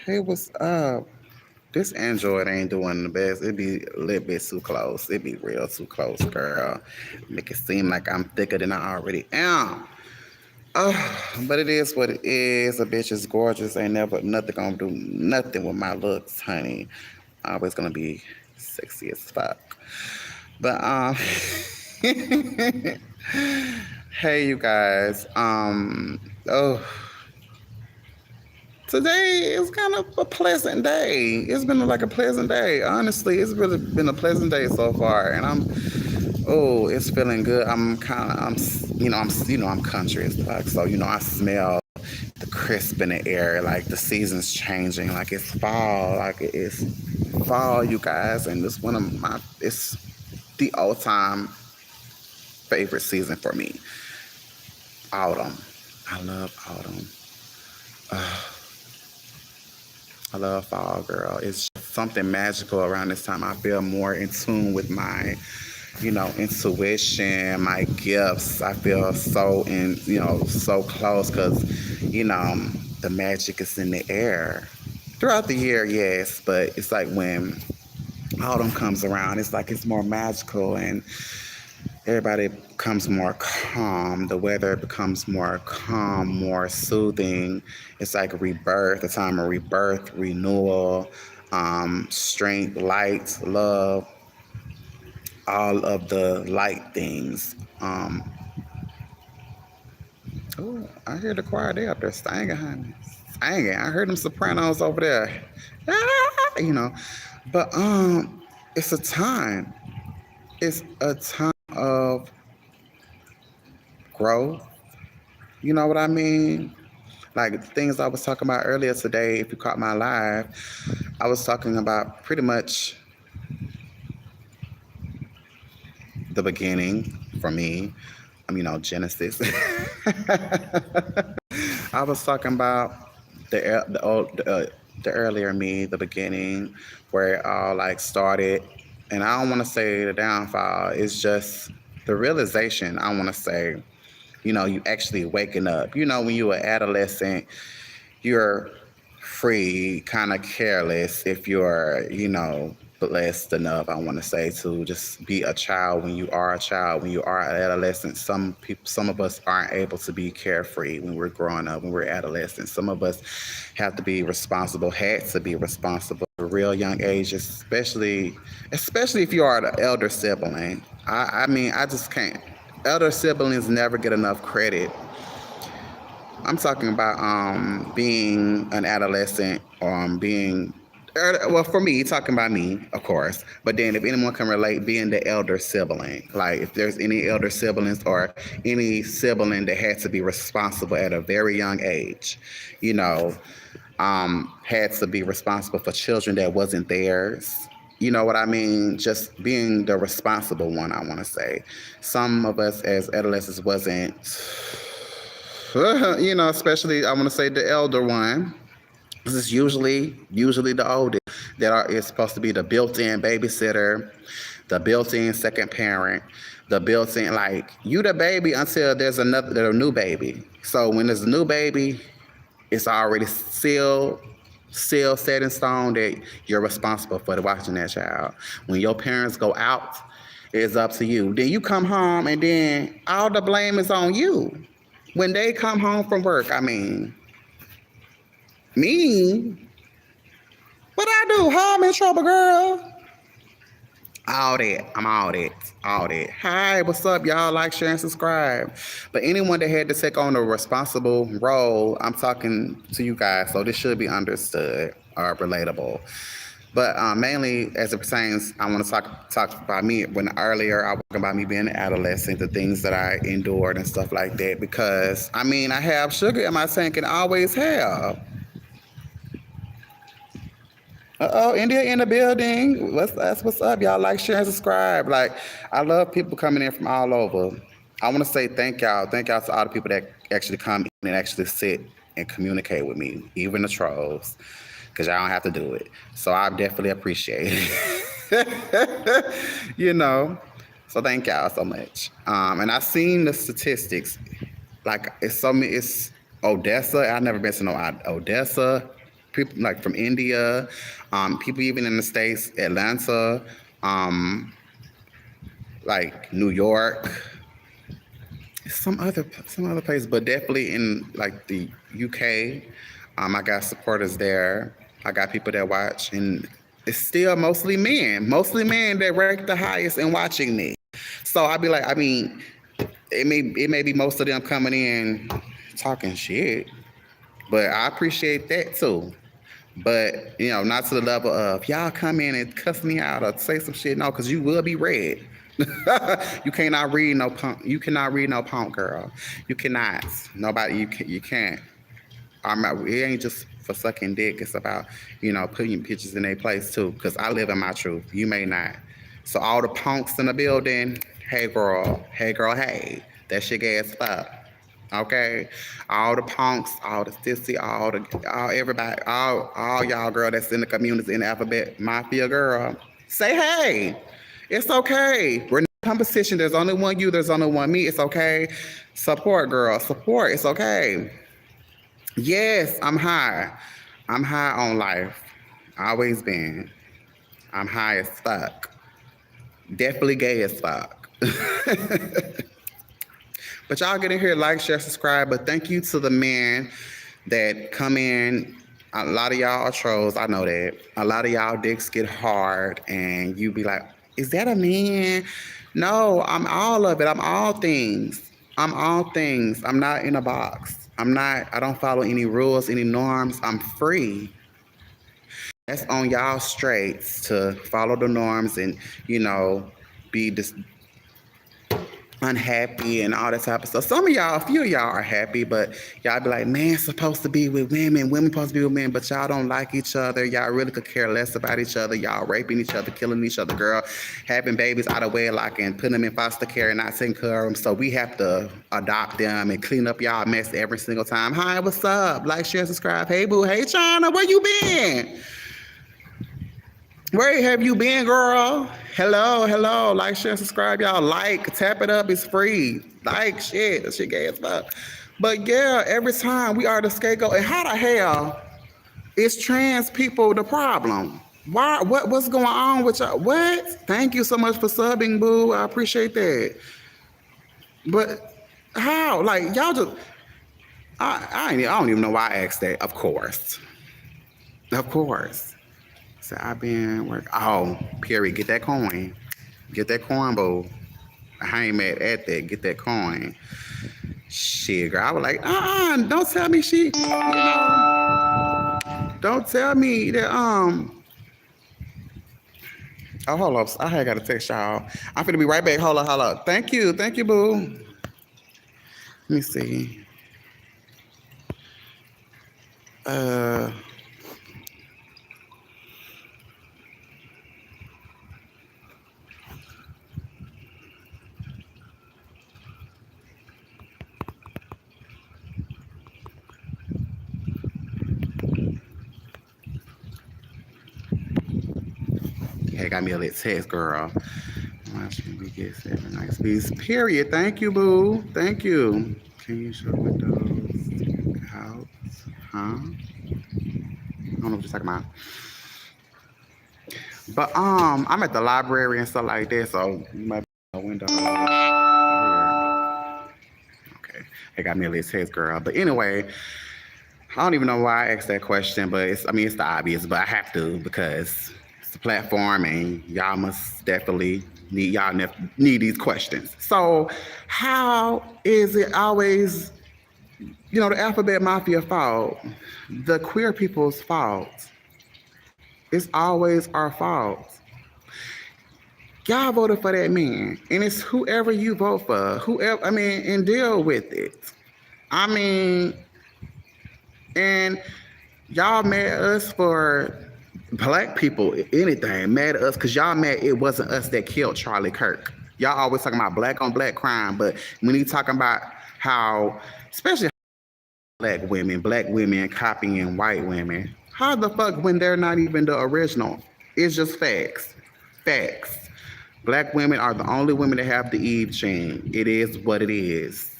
Hey, what's up? This Android ain't doing the best. It be a little bit too close. It be real too close, girl. Make it seem like I'm thicker than I already am. But it is what it is. A bitch is gorgeous. Ain't never nothing gonna do nothing with my looks, honey. Always gonna be sexy as fuck. But hey you guys. Oh, today is kind of a pleasant day. It's been like a pleasant day. Honestly, it's really been a pleasant day so far, and it's feeling good. I'm country as fuck, so I smell the crisp in the air, like the seasons changing, like it's fall, like it's fall, you guys, and it's the all time favorite season for me. Autumn. I love autumn. I love fall, girl. It's something magical around this time. I feel more in tune with my, intuition, my gifts. I feel so close because, the magic is in the air. Throughout the year, yes, but it's like when autumn comes around, it's like it's more magical and everybody becomes more calm. The weather becomes more calm, more soothing. It's like a rebirth, a time of rebirth, renewal, strength, light, love, all of the light things. Oh, I hear the choir. They up there singing, honey. Singing. I heard them sopranos over there. You know. But it's a time. It's a time of growth. You know what I mean? Like things I was talking about earlier today, if you caught my live, I was talking about pretty much the beginning for me. Genesis. I was talking about the earlier me, the beginning, where it all like started, and I don't want to say the downfall. It's just the realization. I want to say, you actually waking up. When you were adolescent, you're free, kind of careless if you're, blessed enough, I want to say, to just be a child when you are a child, when you are an adolescent. Some of us aren't able to be carefree when we're growing up, when we're adolescents. Some of us have to be responsible, had to be responsible at a real young age, especially if you are the elder sibling. I just can't. Elder siblings never get enough credit. I'm talking about being an adolescent or well, for me, talking about me, of course. But then if anyone can relate, being the elder sibling, like if there's any elder siblings or any sibling that had to be responsible at a very young age, you know, had to be responsible for children that wasn't theirs. You know what I mean? Just being the responsible one, I want to say. Some of us as adolescents wasn't, especially I want to say the elder one. This is usually the oldest is supposed to be the built-in babysitter, the built-in second parent, the built-in like you the baby until there's a new baby. So when there's a new baby, it's already sealed, set in stone that you're responsible for watching that child. When your parents go out, it's up to you. Then you come home and then all the blame is on you. When they come home from work, me, what I do? How I'm in trouble, girl? All that. I'm all that. All that. Hi, what's up, y'all? Like, share, and subscribe. But anyone that had to take on a responsible role, I'm talking to you guys, so this should be understood or relatable. But mainly, as it pertains, I want to talk about me. When earlier I was talking about me being an adolescent, the things that I endured and stuff like that. Because I have sugar in my tank and always have. India in the building. That's what's up. Y'all like, share, and subscribe. Like, I love people coming in from all over. I want to say thank y'all. Thank y'all to all the people that actually come in and actually sit and communicate with me, even the trolls, because y'all don't have to do it. So I definitely appreciate it. So thank y'all so much. And I've seen the statistics. Like, it's Odessa. I've never been to no Odessa, people like from India, people even in the States, Atlanta, um, like New York, some other place, but definitely in like the UK. I got supporters there. I got people that watch, and it's still mostly men that rank the highest in watching me. So I'd be like, I mean, it may be most of them coming in talking shit, but I appreciate that too. But not to the level of y'all come in and cuss me out or say some shit. No, because you will be read. You cannot read no punk. You cannot read no punk, girl. You cannot. Nobody. You can't. It ain't just for sucking dick. It's about putting pictures in their place too. Because I live in my truth. You may not. So all the punks in the building. Hey girl, hey. That shit gay as fuck. Okay, all the punks, all the sissy, all everybody, all y'all girl that's in the community in the alphabet mafia girl, say hey. It's okay. We're not competition. There's only one you. There's only one me. It's okay. Support, girl. Support. It's okay. Yes, I'm high. I'm high on life. Always been. I'm high as fuck. Definitely gay as fuck. But y'all get in here, like, share, subscribe. But thank you to the men that come in. A lot of y'all are trolls. I know that. A lot of y'all dicks get hard, and you be like, is that a man? No, I'm all of it. I'm all things. I'm all things. I'm not in a box. I don't follow any rules, any norms. I'm free. That's on y'all straights to follow the norms and, be this unhappy and all that type of stuff. A few of y'all are happy, but y'all be like, man, supposed to be with women supposed to be with men, but y'all don't like each other. Y'all really could care less about each other. Y'all raping each other, killing each other, girl, having babies out of wedlock and putting them in foster care and not taking care of them. So we have to adopt them and clean up y'all mess every single time. Hi, what's up? Like, share, subscribe. Hey, boo. Hey, China, where you been? Where have you been, girl? Hello. Like, share, subscribe, y'all. Like, tap it up. It's free. Like, shit. That shit gay as fuck. But yeah, every time we are the scapegoat. And how the hell is trans people the problem? Why? What's going on with y'all? What? Thank you so much for subbing, boo. I appreciate that. But how? Like, y'all just... I don't even know why I asked that. Of course. So I've been working. Oh, period. Get that coin. Get that coin, boo. I ain't mad at that. Get that coin. Shit, girl. I was like, don't tell me don't tell me that, oh, hold up. I had got to text y'all. I'm finna be right back. Hold up. Thank you, boo. Let me see. Hey, got me a little text, girl. Watching we get 7 nice piece. Period. Thank you, boo. Thank you. Can you show windows out? Huh? I don't know what you're talking about. But I'm at the library and stuff like that, so you might be a window. Okay. They got me a little text, girl. But anyway, I don't even know why I asked that question, but it's the obvious, but I have to because it's a platform and y'all must definitely need these questions. So how is it always, the alphabet mafia fault, the queer people's fault? It's always our fault. Y'all voted for that man, and it's whoever you vote for, and deal with it. And y'all mad at us for black people, anything. Mad at us because y'all mad it wasn't us that killed Charlie Kirk. Y'all always talking about black on black crime, but when you talking about how, especially black women copying white women, how the fuck when they're not even the original? It's just facts. Black women are the only women that have the Eve gene. It is what it is.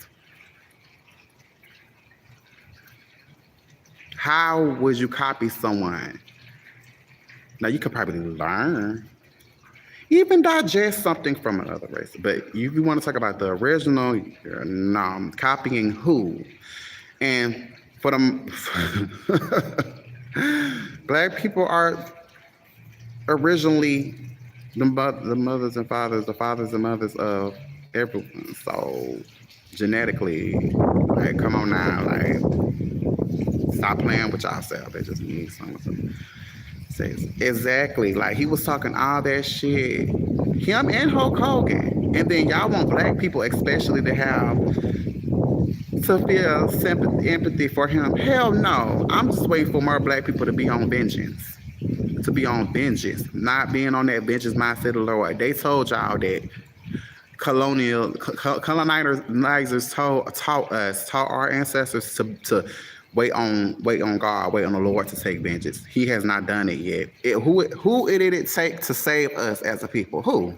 How would you copy someone? Now you could probably learn, even digest something from another race. But if you want to talk about the original, no, copying who? And for them, black people are originally the mothers and fathers, the fathers and mothers of everyone. So genetically, like, come on now, like, stop playing with yourself. It just needs something. Says exactly, like he was talking all that shit. Him and Hulk Hogan, and then y'all want black people, especially, to have to feel sympathy, empathy for him. Hell no. I'm just waiting for more black people to be on vengeance. To be on vengeance, not being on that vengeance mindset of Lord. They told y'all that colonizers taught our ancestors to wait on God, wait on the Lord to take vengeance. He has not done it yet. Who did it take to save us as a people? Who?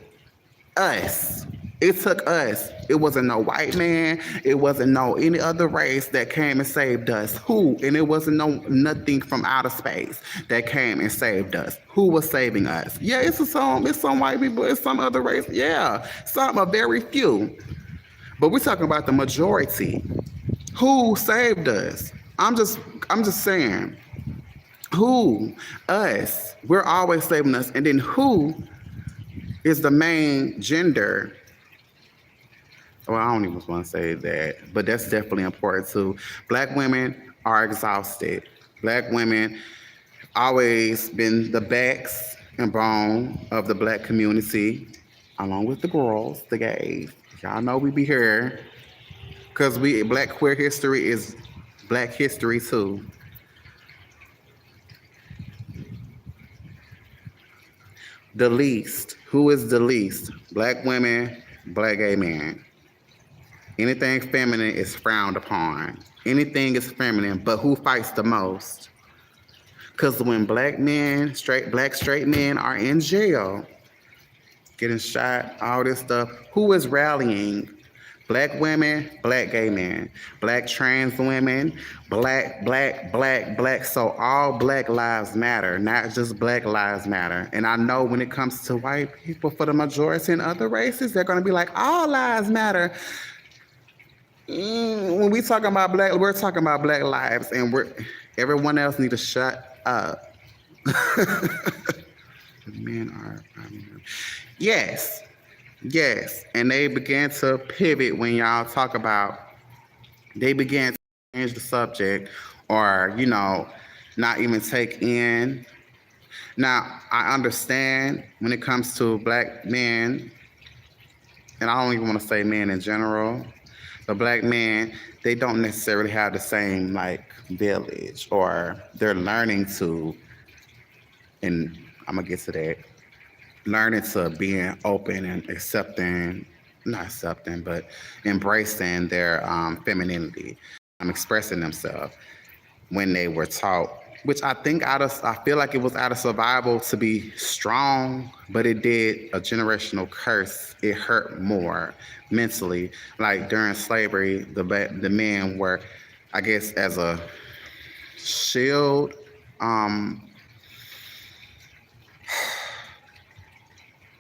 Us. It took us. It wasn't no white man. It wasn't no any other race that came and saved us. Who? And it wasn't no nothing from outer space that came and saved us. Who was saving us? Yeah, it's some white people. It's some other race. Yeah, a very few. But we're talking about the majority. Who saved us? I'm just saying. Who? Us. We're always saving us. And then who is the main gender? Well, I don't even want to say that, but that's definitely important too. Black women are exhausted. Black women always been the backs and bone of the black community, along with the girls, the gays. Y'all know we be here because black queer history is black history too. The least. Who is the least? Black women, black gay men. Anything feminine is frowned upon. Anything is feminine, but who fights the most? Because when black straight men are in jail, getting shot, all this stuff, who is rallying? Black women, black gay men, black trans women, black. So all black lives matter, not just black lives matter. And I know when it comes to white people, for the majority in other races, they're going to be like, all lives matter. When we talking about black, we're talking about black lives, and everyone else need to shut up. Men are, yes, and they began to pivot when y'all talk about. They began to change the subject, or not even take in. Now I understand when it comes to black men, and I don't even want to say men in general. But black men, they don't necessarily have the same village, or they're learning to, and I'm gonna get to that, learning to being open and not accepting, but embracing their femininity, expressing themselves when they were taught, which I feel like it was out of survival to be strong, but it did a generational curse. It hurt more mentally. Like during slavery, the men were, I guess, as a shield,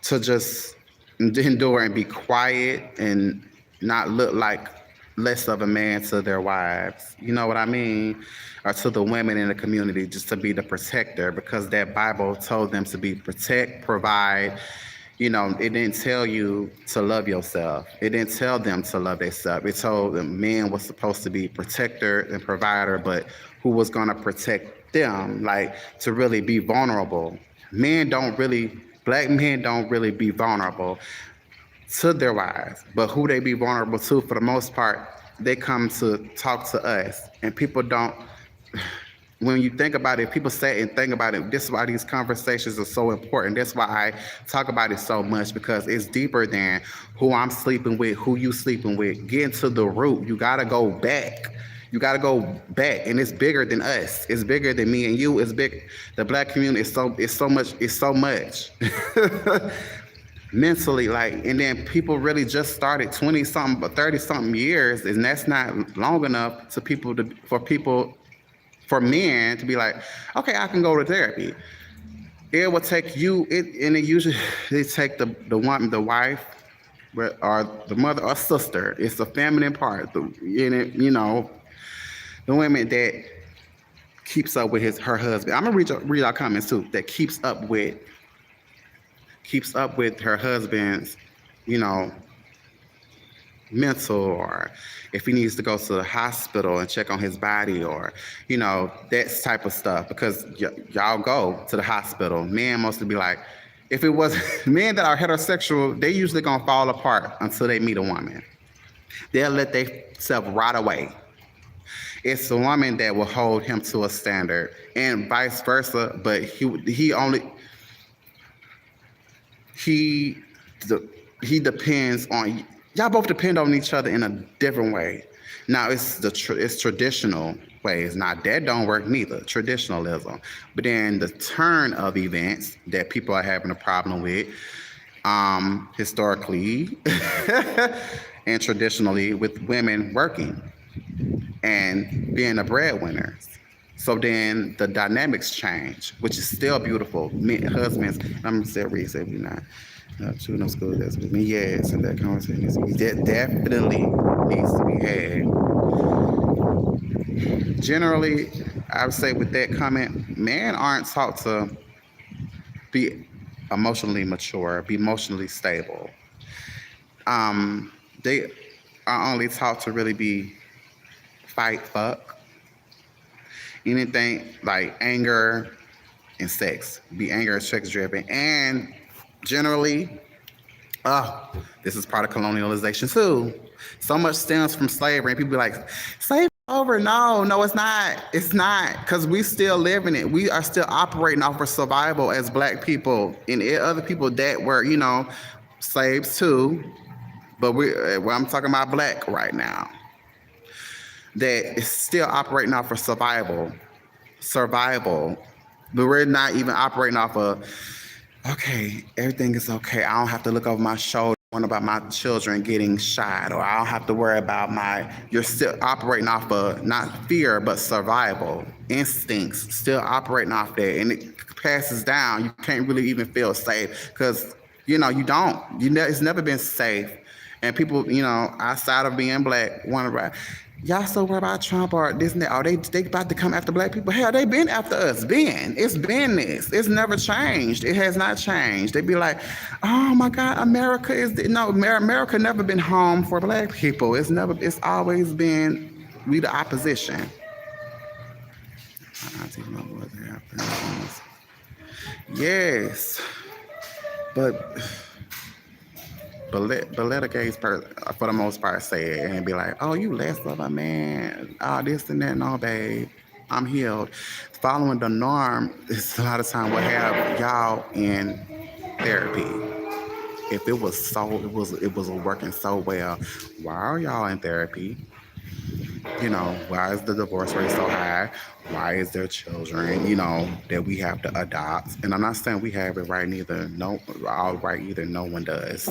to just endure and be quiet and not look like less of a man to their wives. You know what I mean? Or to the women in the community, just to be the protector, because that Bible told them to be protect, provide. It didn't tell you to love yourself. It didn't tell them to love themselves. It told them men was supposed to be protector and provider, but who was going to protect them, to really be vulnerable. Black men don't really be vulnerable to their wives, but who they be vulnerable to, for the most part, they come to talk to us. And people don't, when you think about it, people say and think about it, this is why these conversations are so important. That's why I talk about it so much, because it's deeper than who I'm sleeping with, who you sleeping with. Getting to the root, you gotta go back. And it's bigger than us. It's bigger than me and you. It's big. The black community is so much. Mentally, and then people really just started 20 something, but 30 something years, and that's not long enough for people for men to be like, okay, I can go to therapy. It will take you, and it usually they take the one, the wife, or the mother or sister. It's the feminine part. In it, the women that keeps up with her husband. I'm gonna read our comments too. That keeps up with her husband's, you know, mental, or if he needs to go to the hospital and check on his body, or that type of stuff, because y'all go to the hospital. Men mostly be like, if it was men that are heterosexual, they usually gonna fall apart until they meet a woman. They'll let themselves rot away. It's the woman that will hold him to a standard, and vice versa. But he he depends on y'all. Both depend on each other in a different way. Now it's traditional ways. Now that don't work neither. Traditionalism, but then the turn of events that people are having a problem with, historically and traditionally, with women working and being a breadwinner. So then the dynamics change, which is still beautiful. Husbands, I'm saying, say we not two no school that's with me. Yes, and that conversation that definitely needs to be had. Generally, I would say with that comment, men aren't taught to be emotionally mature, be emotionally stable. They are only taught to really be fight, fuck, anything like anger and sex. Be anger and sex driven. And generally, this is part of colonialization too. So much stems from slavery, and people be like, slavery over. No, it's not. It's not, because we still live in it. We are still operating off of survival as Black people, and other people that were, slaves too. But I'm talking about Black right now. That is still operating off of survival. But we're not even operating off of, okay, everything is okay. I don't have to look over my shoulder, worry about my children getting shot, or I don't have to worry about you're still operating off of not fear, but survival instincts, still operating off that. And it passes down. You can't really even feel safe, because, you don't. It's never been safe. And people, outside of being Black, wonder, y'all so worried about Trump or this and that. Are they about to come after Black people? Hell, they been after us. It's been this. It's never changed. It has not changed. They be like, oh my God, America America never been home for Black people. It's always been we the opposition. Yes, but let a gay person, for the most part, say it and be like, oh, you less of a man, this and that. No, babe, I'm healed. Following the norm is a lot of time what have y'all in therapy. If it was working so well, why are y'all in therapy? Why is the divorce rate so high? Why is there children, that we have to adopt? And I'm not saying we have it right neither. No, all right either. No one does.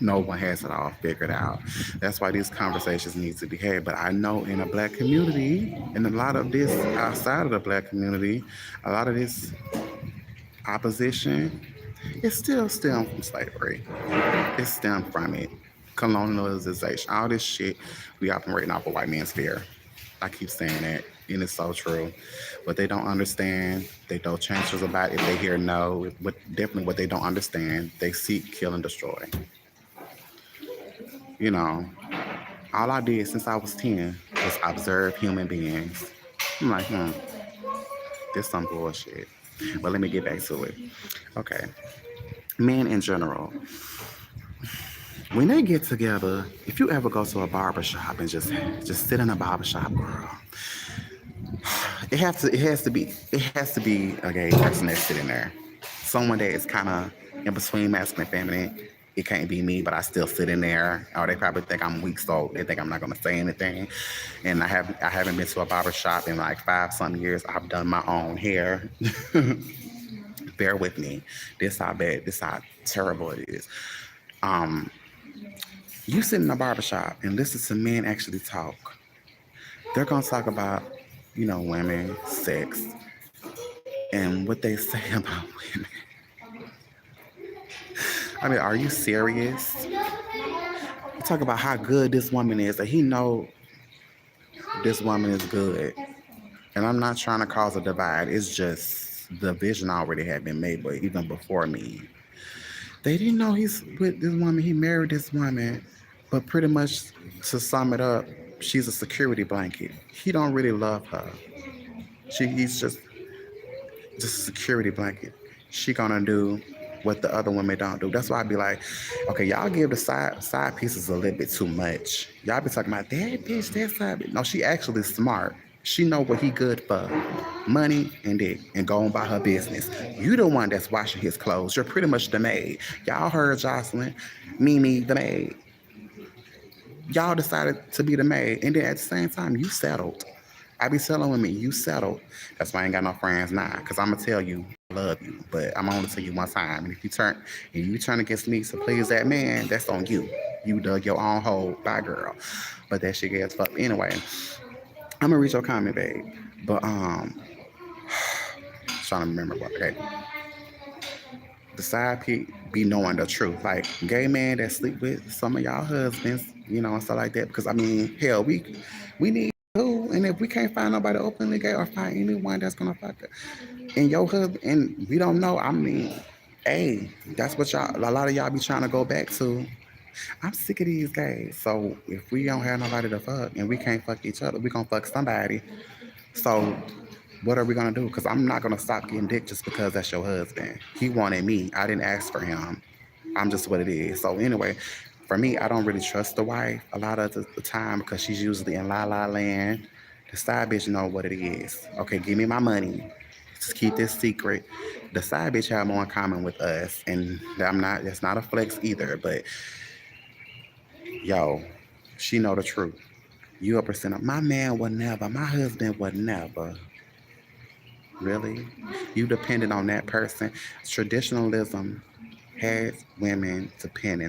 No one has it all figured out. That's why these conversations need to be had. But I know in a Black community, and a lot of this outside of the Black community, a lot of this opposition, it still stems from slavery. It stemmed from it. Colonialization, all this shit, we operating off of white man's fear. I keep saying that, and it's so true. What they don't understand, they throw chances about. If they hear no, definitely what they don't understand, they seek, kill, and destroy. All I did since I was 10 was observe human beings. I'm like, this some bullshit. But let me get back to it. Okay. Men in general, when they get together, if you ever go to a barbershop and just sit in a barbershop, girl, it has to be a gay person that's sitting there. Someone that is kind of in between masculine and feminine. It can't be me, but I still sit in there. Or they probably think I'm weak, so they think I'm not gonna say anything. And I haven't been to a barbershop in like 5-some years. I've done my own hair. Bear with me. This how terrible it is. You sit in a barbershop and listen to men actually talk. They're going to talk about women, sex, and what they say about women. I mean, are you serious? You talk about how good this woman is, and he know this woman is good. And I'm not trying to cause a divide. It's just the vision already had been made, but even before me. They didn't know he's with this woman. He married this woman, but pretty much to sum it up, she's a security blanket. He don't really love her. He's just a security blanket. She gonna do what the other women don't do. That's why I be like, okay, y'all give the side pieces a little bit too much. Y'all be talking about that bitch, that side bitch. No, she actually smart. She know what he good for. Money and dick, and go on by her business. You the one that's washing his clothes. You're pretty much the maid. Y'all heard Jocelyn, Mimi, the maid. Y'all decided to be the maid, and then at the same time, you settled. I be telling women, you settled. That's why I ain't got no friends now, cause I'ma tell you, I love you, but I'm only tell you one time. And if you turn against me to please that man, that's on you. You dug your own hole, bye girl. But that shit gets fucked anyway. I'm gonna read your comment, babe. But trying to remember what. Okay, the side piece be knowing the truth. Like gay man that sleep with some of y'all husbands, and stuff like that. Because I mean, hell, we need who, and if we can't find nobody openly gay or find anyone that's gonna fuck her, and your husband, and we don't know. I mean, hey, that's what a lot of y'all be trying to go back to. I'm sick of these gays. So if we don't have nobody to fuck and we can't fuck each other, we gonna fuck somebody. So what are we gonna do? Because I'm not gonna stop getting dick just because that's your husband. He wanted me. I didn't ask for him. I'm just what it is. So anyway, for me, I don't really trust the wife a lot of the time because she's usually in la la land. The side bitch know what it is. Okay, give me my money. Just keep this secret. The side bitch have more in common with us, and That's not a flex either. But yo, she know the truth. You a percent of my man would never. My husband would never. Really? You depended on that person. Traditionalism has women depend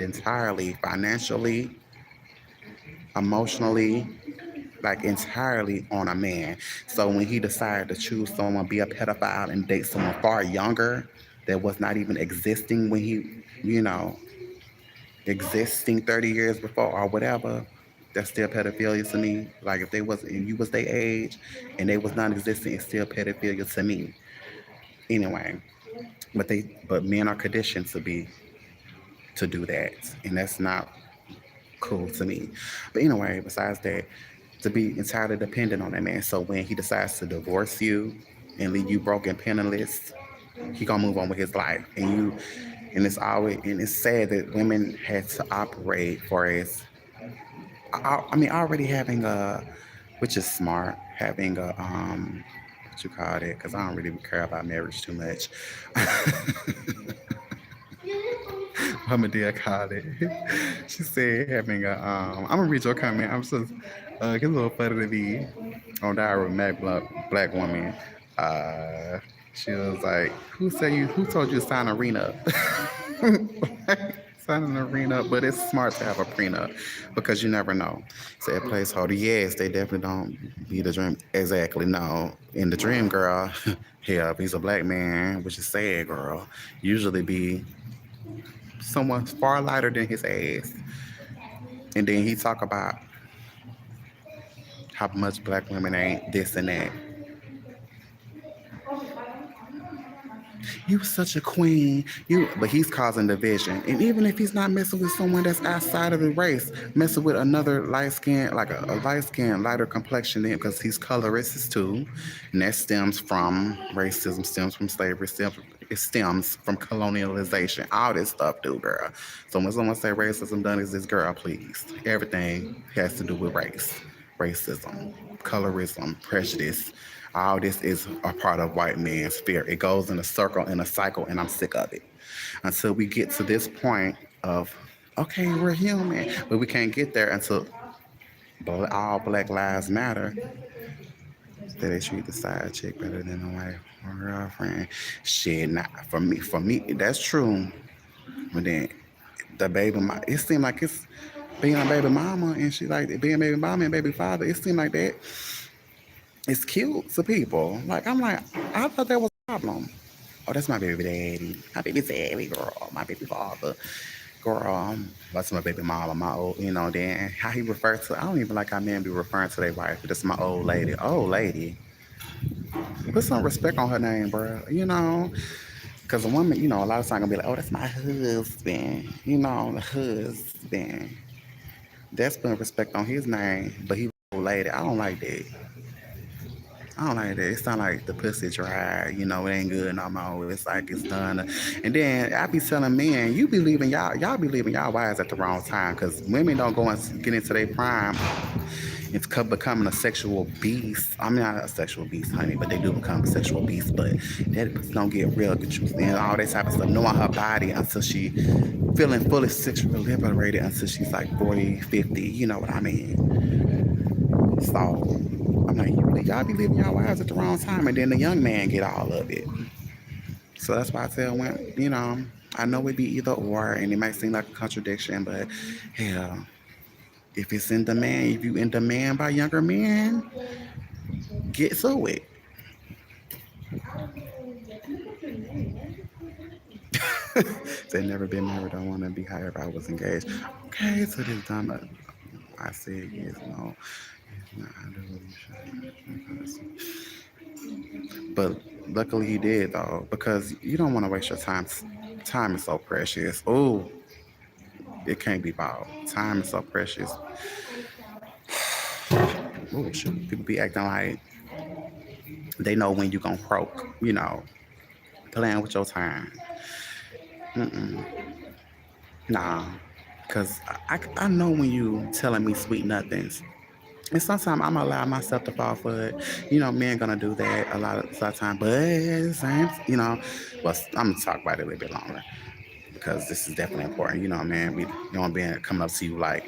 entirely financially, emotionally, like entirely on a man. So when he decided to choose someone, be a pedophile, and date someone far younger that was not even existing when you know, existing 30 years before or whatever, that's still pedophilia to me. Like if they was and you was their age and they was non-existent, it's still pedophilia to me. Anyway, but men are conditioned to do that, and that's not cool to me. But anyway, besides that, to be entirely dependent on that man. So when he decides to divorce you and leave you broke and penniless, he gonna move on with his life, and it's sad that women had to operate for as I mean already having a, which is smart, having a what you call it, because I don't really care about marriage too much. Mama dear called it. She said having a I'm gonna read your comment. I'm so it's a little funny to be on Diary of a Black woman. Uh she was like, who told you to sign a prenup? Sign an arena, but it's smart to have a prenup because you never know. So a placeholder, yes, they definitely don't be the dream. Exactly, no. In the dream, girl, hell, if he's a black man, which is sad, girl, usually be someone far lighter than his ass. And then he talk about how much black women ain't this and that. You such a queen. But he's causing division. And even if he's not messing with someone that's outside of the race, messing with another light skin, like a light skin, lighter complexion than him, because he's colorist too. And that stems from racism, stems from slavery, it stems from colonialization. All this stuff, do, girl. So when someone say racism done is this, girl, please. Everything has to do with race, racism, colorism, prejudice. All this is a part of white man's fear. It goes in a circle, in a cycle, and I'm sick of it. Until we get to this point of, okay, we're human, but we can't get there until all Black Lives Matter. That they treat the side chick better than the wife or girlfriend. Shit, nah, for me, that's true. But then the baby, it seemed like it's being a baby mama, and she like being baby mama and baby father. It seemed like that. It's cute to people. Like I'm like, I thought that was a problem. Oh, that's my baby daddy. My baby daddy, girl. My baby father. Girl, that's my baby mama, my old, then how he refers to, I don't even like how men be referring to their wife, but this is my old lady. Old lady. Put some respect on her name, bro. Because a woman, a lot of times gonna be like, oh, that's my husband. The husband. That's putting respect on his name, but he was old lady. I don't like that. I don't like that. It sound like the pussy dry, it ain't good no more. It's like it's done. And then I be telling men, you be leaving y'all be leaving y'all wives at the wrong time because women don't go and get into their prime. It's becoming a sexual beast. I mean, not a sexual beast, honey, but they do become a sexual beast. But that pussy don't get real, and all that type of stuff. Knowing her body until she feeling fully sexually liberated until she's like 40, 50. You know what I mean? So I'm like, y'all be leaving y'all wives at the wrong time, and then the young man get all of it. So that's why I tell women, I know it be either or, and it might seem like a contradiction, but hell, if it's in demand, if you in demand by younger men, get to it. They never been married, don't want to be. However, I was engaged. Okay, so this time I said yes, no. It's not, I do what you should. But luckily he did though, because you don't want to waste your time. Time is so precious. Oh, it can't be bought. Time is so precious. Oh, shoot. People be acting like they know when you gonna croak. Playing with your time. Mm-mm. Nah, cause I know when you telling me sweet nothings. And sometimes I'm gonna allow myself to fall for it. Men gonna do that a lot of time. But at the same, well, I'm gonna talk about it a little bit longer because this is definitely important. Man, we don't be coming up to you like,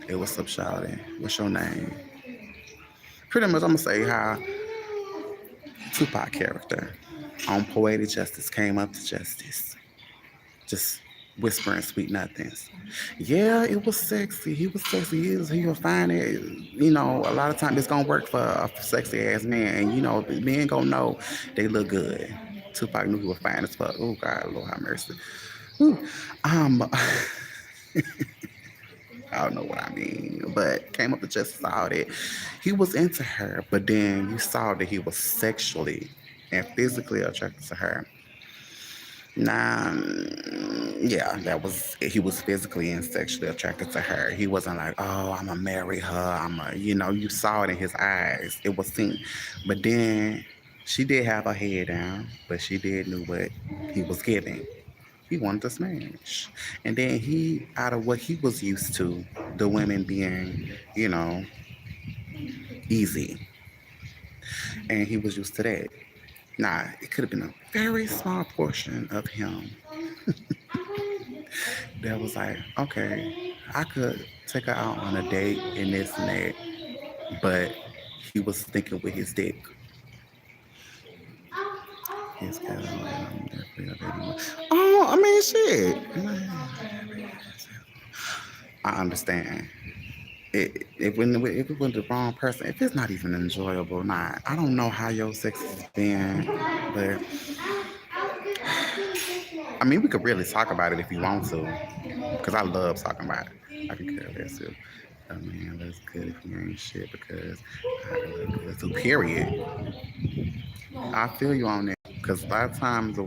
hey, what's up, shawty? What's your name? Pretty much, I'm gonna say how Tupac character on Poetic Justice came up to justice, just whispering sweet nothings. Yeah, it was sexy. He was sexy. He was fine. A lot of times it's gonna work for a sexy ass man, and men gonna know they look good. Tupac knew he was fine as fuck. Oh God, Lord have mercy. Ooh. Um, I don't know what I mean, but came up to just saw that he was into her, but then you saw that he was sexually and physically attracted to her. Nah, yeah, he was physically and sexually attracted to her. He wasn't like, oh, I'm gonna marry her. You saw it in his eyes. It was seen. But then she did have her head down, but she did knew what he was giving. He wanted to smash. And then out of what he was used to, the women being, you know, easy. And he was used to that. Nah, it could have been a very small portion of him that was like, okay, I could take her out on a date and this and that, but he was thinking with his dick. His cat, I'm definitely a baby. Oh, I mean, shit. I understand. If it was the wrong person, if it's not even enjoyable, nah, I don't know how your sex has been, but I mean, we could really talk about it if you want to, because I love talking about it. I can care less too. Oh man, that's good if you ain't shit because I can look good too. Period. I feel you on that because a lot of times the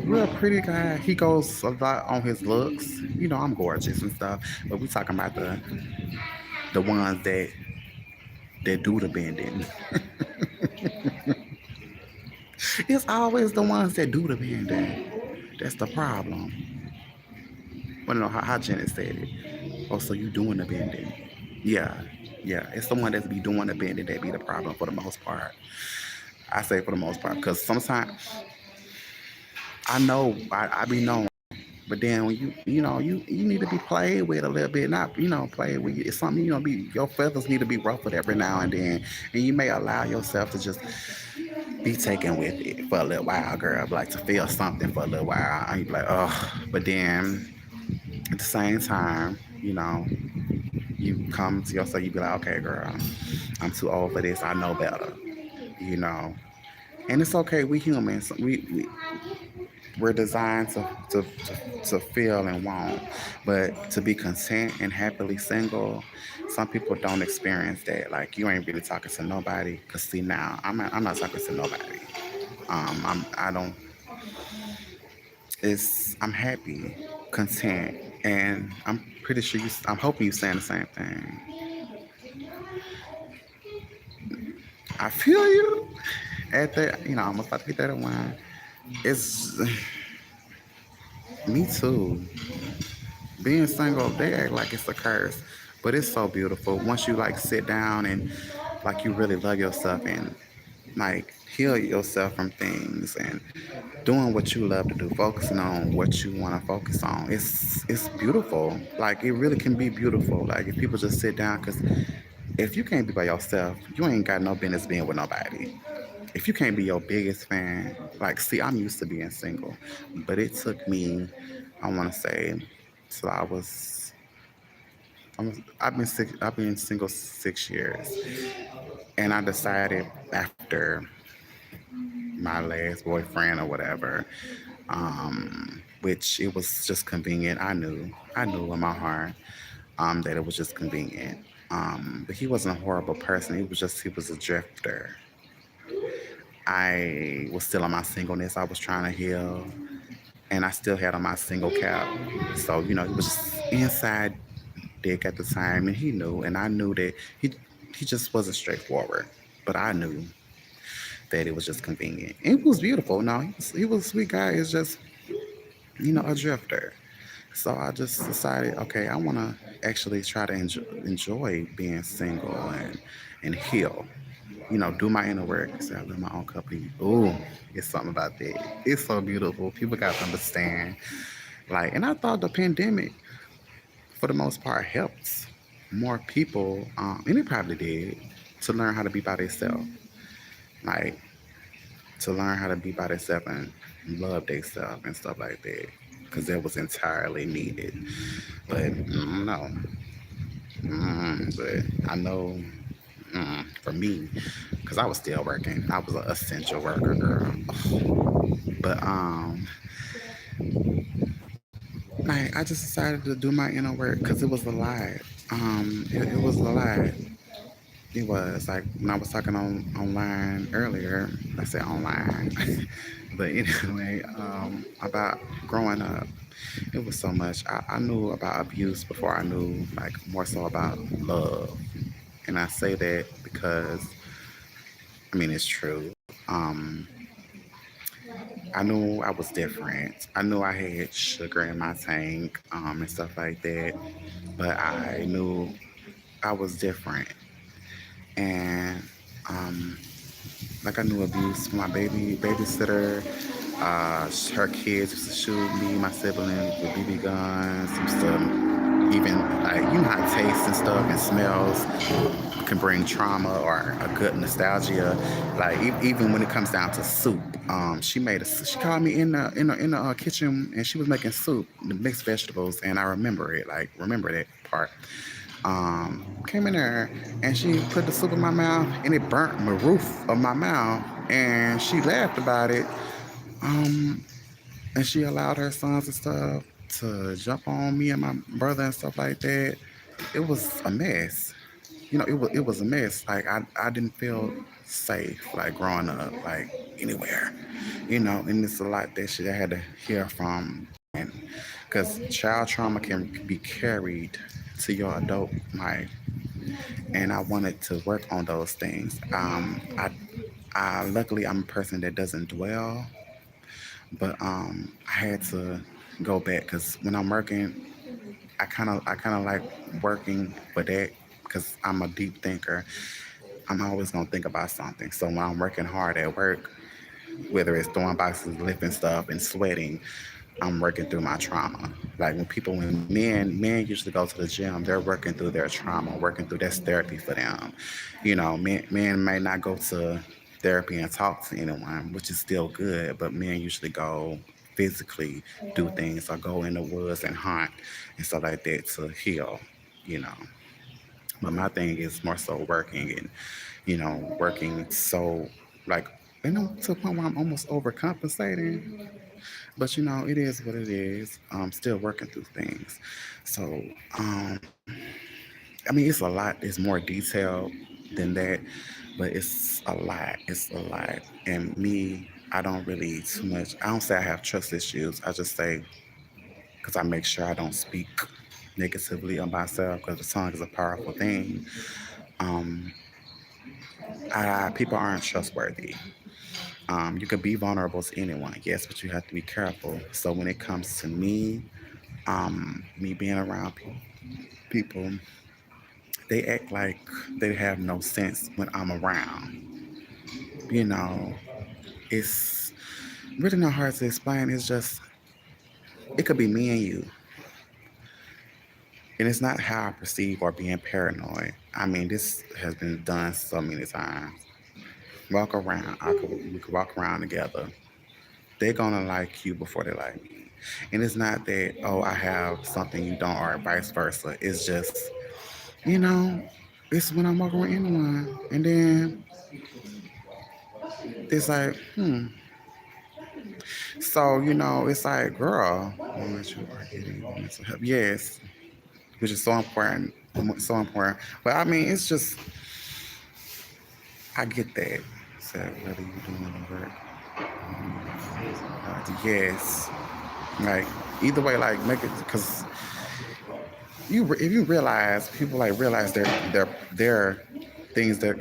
real pretty guy, he goes a lot on his looks. I'm gorgeous and stuff, but we talking about the ones that do the bending. It's always the ones that do the bending. That's the problem. I don't know how Janet said it. Oh, so you doing the bending? Yeah, yeah. It's the one that be doing the bending that be the problem for the most part. I say for the most part because sometimes I know I be known, but then when you need to be played with a little bit, not played with. It's something be your feathers need to be ruffled every now and then, and you may allow yourself to just be taken with it for a little while, girl. Like to feel something for a little while, and you be like, oh, but then at the same time, you come to yourself, you be like, okay, girl, I'm too old for this. I know better, you know. And it's okay. We humans. We're designed to feel and want, but to be content and happily single, some people don't experience that. Like you ain't really talking to nobody. Cause see now, I'm not talking to nobody. I don't. I'm happy, content, and I'm pretty sure you. I'm hoping you saying the same thing. I feel you at that. You know, I'm about to get that at one. It's me too. Being single, they act like it's a curse, but it's so beautiful. Once you like sit down and like you really love yourself and like heal yourself from things and doing what you love to do, focusing on what you want to focus on. It's beautiful. Like it really can be beautiful. Like if people just sit down, because if you can't be by yourself, you ain't got no business being with nobody. If you can't be your biggest fan, like see, I'm used to being single, but it took me, I want to say, till I've been single 6 years, and I decided after my last boyfriend or whatever, which it was just convenient. I knew in my heart that it was just convenient. But he wasn't a horrible person. He was a drifter. I was still on my singleness. I was trying to heal, and I still had on my single cap. So he was just inside dick at the time, and he knew, and I knew that he just wasn't straightforward. But I knew that it was just convenient. It was beautiful. No, he was a sweet guy. It's just a drifter. So I just decided, okay, I want to actually try to enjoy being single and heal. Do my inner work. So I live my own company. Ooh, it's something about that. It's so beautiful. People got to understand. Like, and I thought the pandemic, for the most part, helped more people, and it probably did, to learn how to be by themselves. Like, to learn how to be by themselves and love themselves and stuff like that. Because that was entirely needed. But no. But I know for me, because I was still working, I was an essential worker, girl. But like I just decided to do my inner work because it was a lot. It was a lot. It was like when I was talking online earlier. I said online, but anyway, about growing up, it was so much. I knew about abuse before I knew like more so about love, and I say that because I mean it's true. I knew I was different. I knew I had sugar in my tank and stuff like that, but I knew I was different, and um, like I knew abuse from my babysitter. Her kids used to shoot me, my siblings with BB guns, some stuff. Even like how taste and stuff and smells can bring trauma or a good nostalgia. Like even when it comes down to soup, she called me in the kitchen and she was making soup, the mixed vegetables, and I remember it. Like remember that part. Came in there and she put the soup in my mouth and it burnt the roof of my mouth and she laughed about it. Um, and she allowed her sons and stuff to jump on me and my brother and stuff like that. It was a mess. It was a mess. Like I didn't feel safe like growing up like anywhere. And it's a lot that shit I had to hear from and because child trauma can be carried to your adult life, and I wanted to work on those things. I luckily I'm a person that doesn't dwell, but I had to go back because when I'm working, I kind of like working for that because I'm a deep thinker. I'm always gonna think about something. So when I'm working hard at work, whether it's throwing boxes, lifting stuff, and sweating, I'm working through my trauma. Like when men usually go to the gym, they're working through their trauma, working through that's therapy for them. Men may not go to therapy and talk to anyone, which is still good, but men usually go physically do things or go in the woods and hunt and stuff like that to heal, you know. But my thing is more so working and, working so like, to the point where I'm almost overcompensating. But it is what it is. I'm still working through things. So, I mean, it's a lot. It's more detailed than that, but it's a lot. It's a lot. And me, I don't really too much. I don't say I have trust issues. I just say because I make sure I don't speak negatively of myself because the tongue is a powerful thing. Um, people aren't trustworthy. You can be vulnerable to anyone, yes, but you have to be careful. So when it comes to me being around people, they act like they have no sense when I'm around. You know, it's really not hard to explain. It's just, it could be me and you. And it's not how I perceive or being paranoid. I mean, this has been done so many times. Walk around. We could walk around together. They're gonna like you before they like me. And it's not that, oh, I have something you don't, or vice versa. It's just, you know, it's when I'm walking with anyone. And then it's like, So, it's like, girl, moment you are getting mental help. Yes, which is so important. So important. But I mean, it's just, I get that. So, whether you're doing the work, yes. Like, either way, like, make it, because if you realize, people like realize their things that,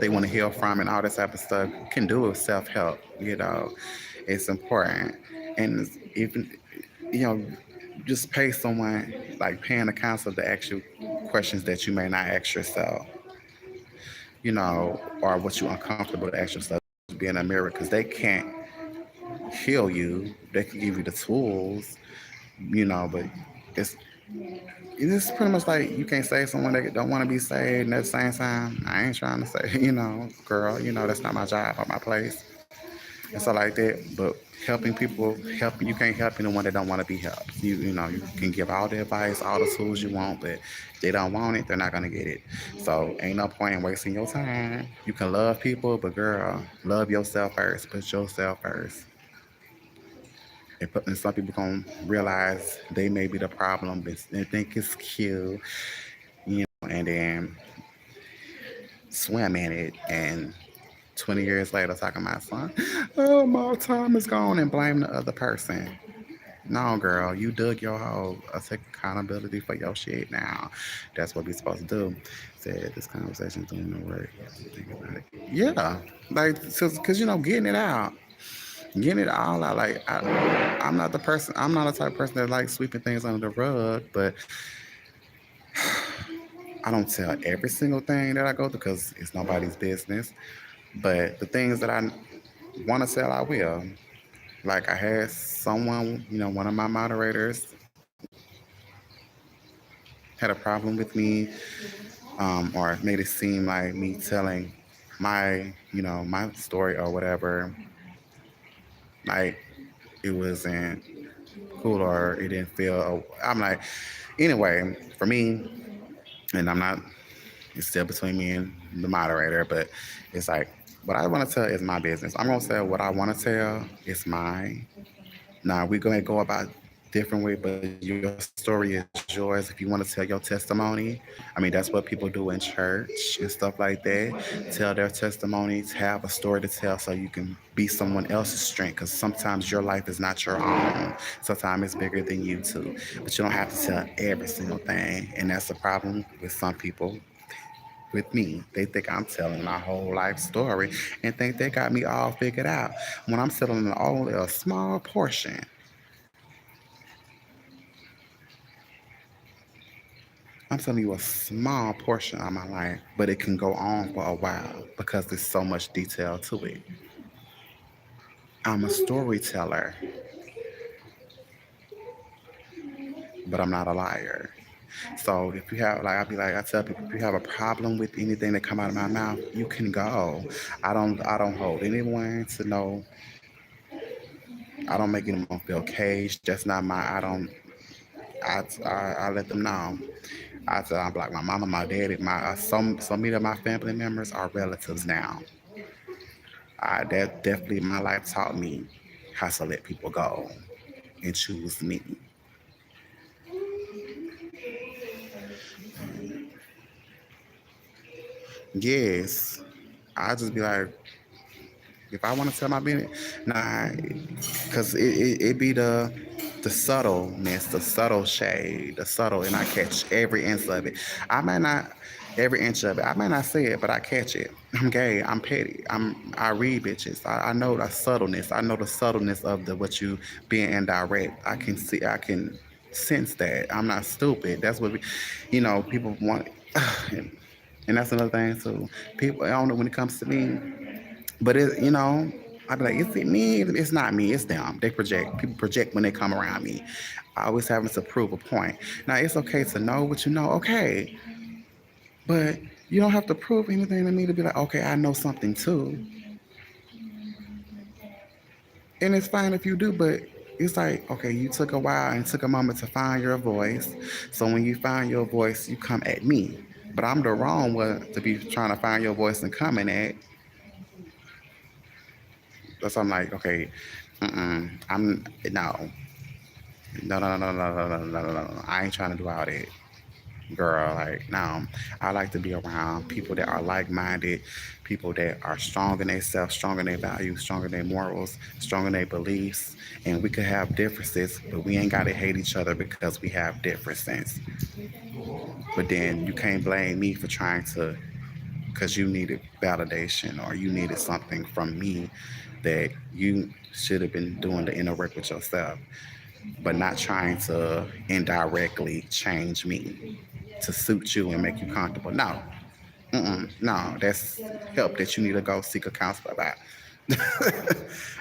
they want to heal from and all this type of stuff, can do with self help, it's important. And even, you know, just pay someone, like paying a counselor to ask you questions that you may not ask yourself, or what you're uncomfortable to ask yourself, be in a mirror, because they can't heal you. They can give you the tools, but it's it's pretty much like you can't save someone that don't want to be saved, and at the same time, I ain't trying to say, girl, that's not my job or my place. And so like that. But helping people, you can't help anyone that don't want to be helped. You can give all the advice, all the tools you want, but if they don't want it, they're not gonna get it. So ain't no point in wasting your time. You can love people, but girl, love yourself first. Put yourself first. And some people gonna realize they may be the problem, but they think it's cute, and then swim in it, and 20 years later talking about son, oh, my time is gone, and blame the other person. No, girl, you dug your hole. Take accountability for your shit now. That's what we supposed to do. Said this conversation's doing no work. Think about it. Yeah, like, because getting it out, getting it all out. Like, I'm not the person. I'm not the type of person that likes sweeping things under the rug. But I don't tell every single thing that I go through because it's nobody's business. But the things that I want to tell, I will. Like, I had someone, one of my moderators had a problem with me, or made it seem like me telling my story or whatever, like it wasn't cool or it didn't feel. I'm like, anyway, for me, and I'm not. It's still between me and the moderator, but it's like what I want to tell is my business. I'm gonna tell what I want to tell. It's mine. Now we're gonna go about different way, but your story is yours. If you want to tell your testimony, I mean that's what people do in church and stuff like that. Tell their testimonies, have a story to tell, so you can be someone else's strength. Because sometimes your life is not your own. Sometimes it's bigger than you too. But you don't have to tell every single thing, and that's the problem with some people. With me, they think I'm telling my whole life story and think they got me all figured out. When I'm telling only a small portion, I'm telling you a small portion of my life, but it can go on for a while because there's so much detail to it. I'm a storyteller, but I'm not a liar. So if you have, like, I tell people, if you have a problem with anything that come out of my mouth, you can go. I don't hold anyone to know. I don't make anyone feel caged. That's not my. I don't. I let them know. I tell I'm like my mama, my daddy, my so many of my family members are relatives now. That definitely my life taught me how to let people go and choose me. Yes, I just be like, if I want to tell my business, nah, because it be the subtleness, the subtle shade, the subtle, and I catch every inch of it. I might not every inch of it. I might not say it, but I catch it. I'm gay. I'm petty. I read bitches. I know the subtleness. I know the subtleness of the what you being indirect. I can see. I can sense that. I'm not stupid. That's what people want. And that's another thing too. People, I don't know when it comes to me. But I'd be like, is it me? It's not me. It's them. They project. People project when they come around me. I always having to prove a point. Now it's okay to know what you know. Okay, but you don't have to prove anything to me to be like, okay, I know something too. And it's fine if you do, but it's like, okay, you took a while and took a moment to find your voice. So when you find your voice, you come at me. But I'm the wrong one to be trying to find your voice and coming at. So I'm like, okay, I'm no. No, no, no, no, no, no, no, no, no, no. I ain't trying to do all that, girl. Like, no, I like to be around people that are like-minded, people that are strong in themselves, strong in their values, strong in their morals, strong in their beliefs, and we could have differences, but we ain't gotta hate each other because we have differences. But then you can't blame me for trying to, because you needed validation or you needed something from me that you should have been doing to interact with yourself, but not trying to indirectly change me to suit you and make you comfortable. No, no, that's help that you need to go seek a counselor about.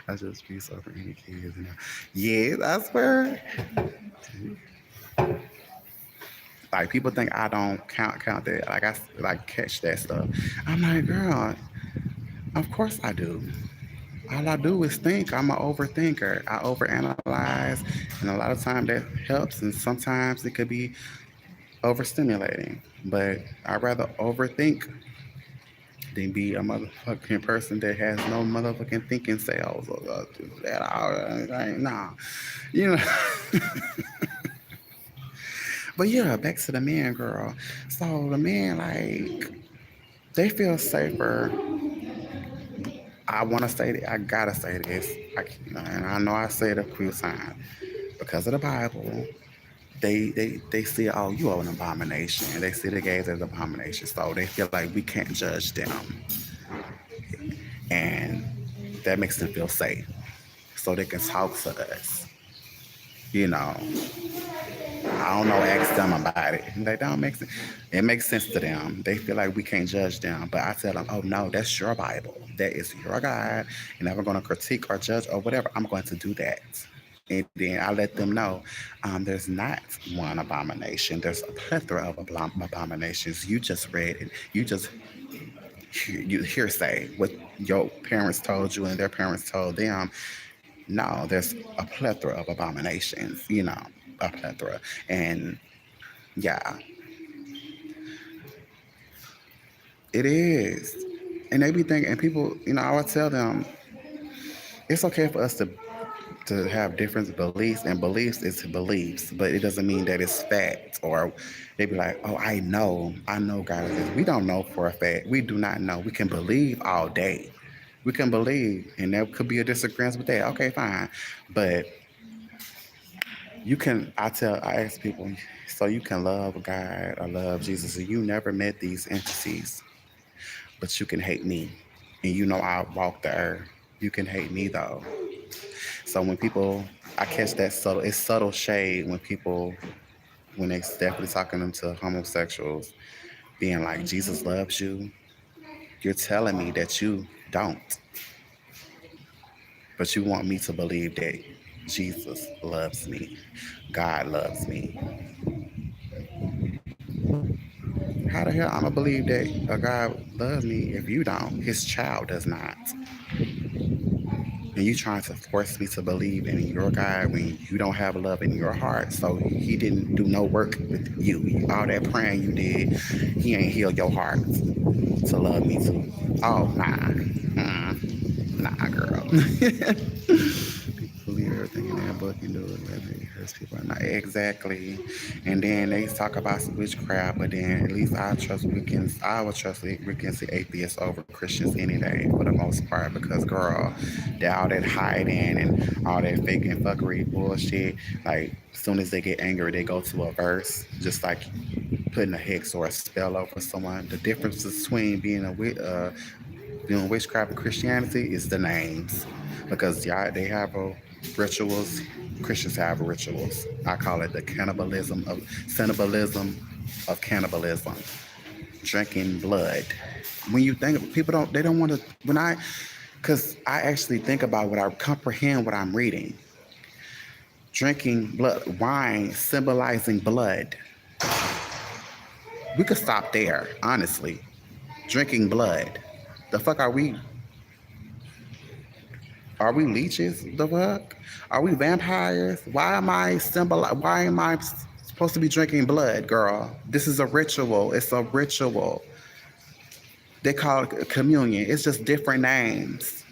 I just feel so for any kids. Yes, I swear. Like people think I don't count that. Like I like catch that stuff. I'm like, girl, of course I do. All I do is think. I'm an overthinker. I overanalyze, and a lot of times that helps, and sometimes it could be overstimulating. But I'd rather overthink than be a motherfucking person that has no motherfucking thinking cells or that all. Like, nah, you know. But yeah, back to the men, girl. So the men, like, they feel safer. I want to say that I gotta say this, and I know I said it a few times because of the Bible. They see, oh, you are an abomination. They see the gays as abomination, so they feel like we can't judge them, and that makes them feel safe, so they can talk to us. You know, I don't know, ask them about it. They don't make sense. It makes sense to them. They feel like we can't judge them. But I tell them, oh no, that's your Bible. That is your God. And if we're going to critique or judge or whatever, I'm going to do that. And then I let them know there's not one abomination. There's a plethora of abominations. You just read it. You just you hearsay what your parents told you and their parents told them. No, there's a plethora of abominations. A plethora. And yeah, it is. And they be thinking, and people, I would tell them, it's okay for us to have different beliefs, and beliefs is beliefs, but it doesn't mean that it's fact. Or they be like, oh, I know God is this. We don't know for a fact. We do not know. We can believe all day. We can believe, and there could be a disagreement with that. Okay, fine. But I ask people, so you can love God or love Jesus, and you never met these entities, but you can hate me. And I walk the earth. You can hate me though. So when people, I catch that subtle shade when people, when they definitely talking them to homosexuals, being like, Jesus loves you. You're telling me that you don't, but you want me to believe that Jesus loves me. God loves me. How the hell I'm gonna believe that a God loves me if you don't? His child does not. and you trying to force me to believe in your God when you don't have love in your heart. So he didn't do no work with you. All that praying you did, he ain't healed your heart to love me too. Oh, nah. Nah, girl. Believe everything in that book and do it whether it hurts people or not. Exactly. And then they talk about some witchcraft, but then at least I would trust Wiccans and atheists over Christians any day for the most part, because girl, all that hiding and all that faking fuckery bullshit, like as soon as they get angry they go to a verse, just like putting a hex or a spell over someone. The difference between doing witchcraft and Christianity is the names, because y'all they have rituals. Christians have rituals. I call it the cannibalism of cannibalism, drinking blood. When you think people don't want to because I actually think about what I comprehend what I'm reading. Drinking blood, wine symbolizing blood. We could stop there, honestly. Drinking blood. The fuck are we? Are we leeches? The fuck? Are we vampires? Why am I supposed to be drinking blood, girl? This is a ritual. It's a ritual. They call it communion. It's just different names.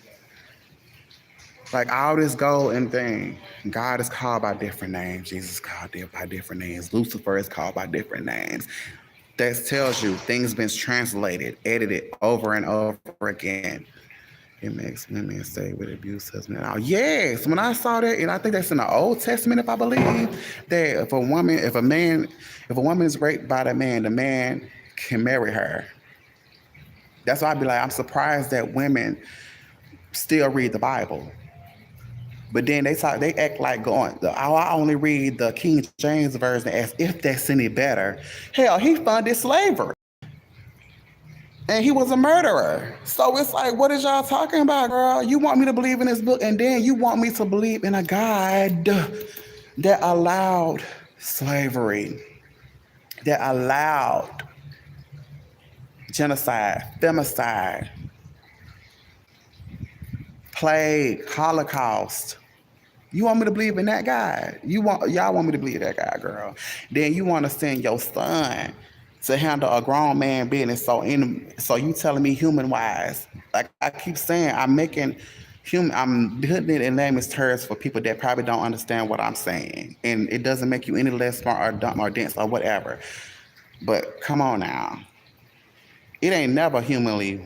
Like all this gold and thing. God is called by different names. Jesus is called by different names. Lucifer is called by different names. That tells you things been translated, edited over and over again. It makes women say with abuse husband. Oh, yes. When I saw that, and I think that's in the Old Testament, if I believe, that if a woman is raped by the man can marry her. That's why I'd be like, I'm surprised that women still read the Bible. But then they act like I only read the King James version as if that's any better. Hell, he funded slavery. And he was a murderer. So it's like, what is y'all talking about, girl? You want me to believe in this book, and then you want me to believe in a God that allowed slavery, that allowed genocide, femicide, plague, Holocaust. You want me to believe in that God? Y'all want me to believe that God, girl. Then you want to send your son to handle a grown man business. So you telling me human wise, like I keep saying, I'm putting it in layman's terms for people that probably don't understand what I'm saying. And it doesn't make you any less smart or dumb or dense or whatever. But come on now. It ain't never humanly,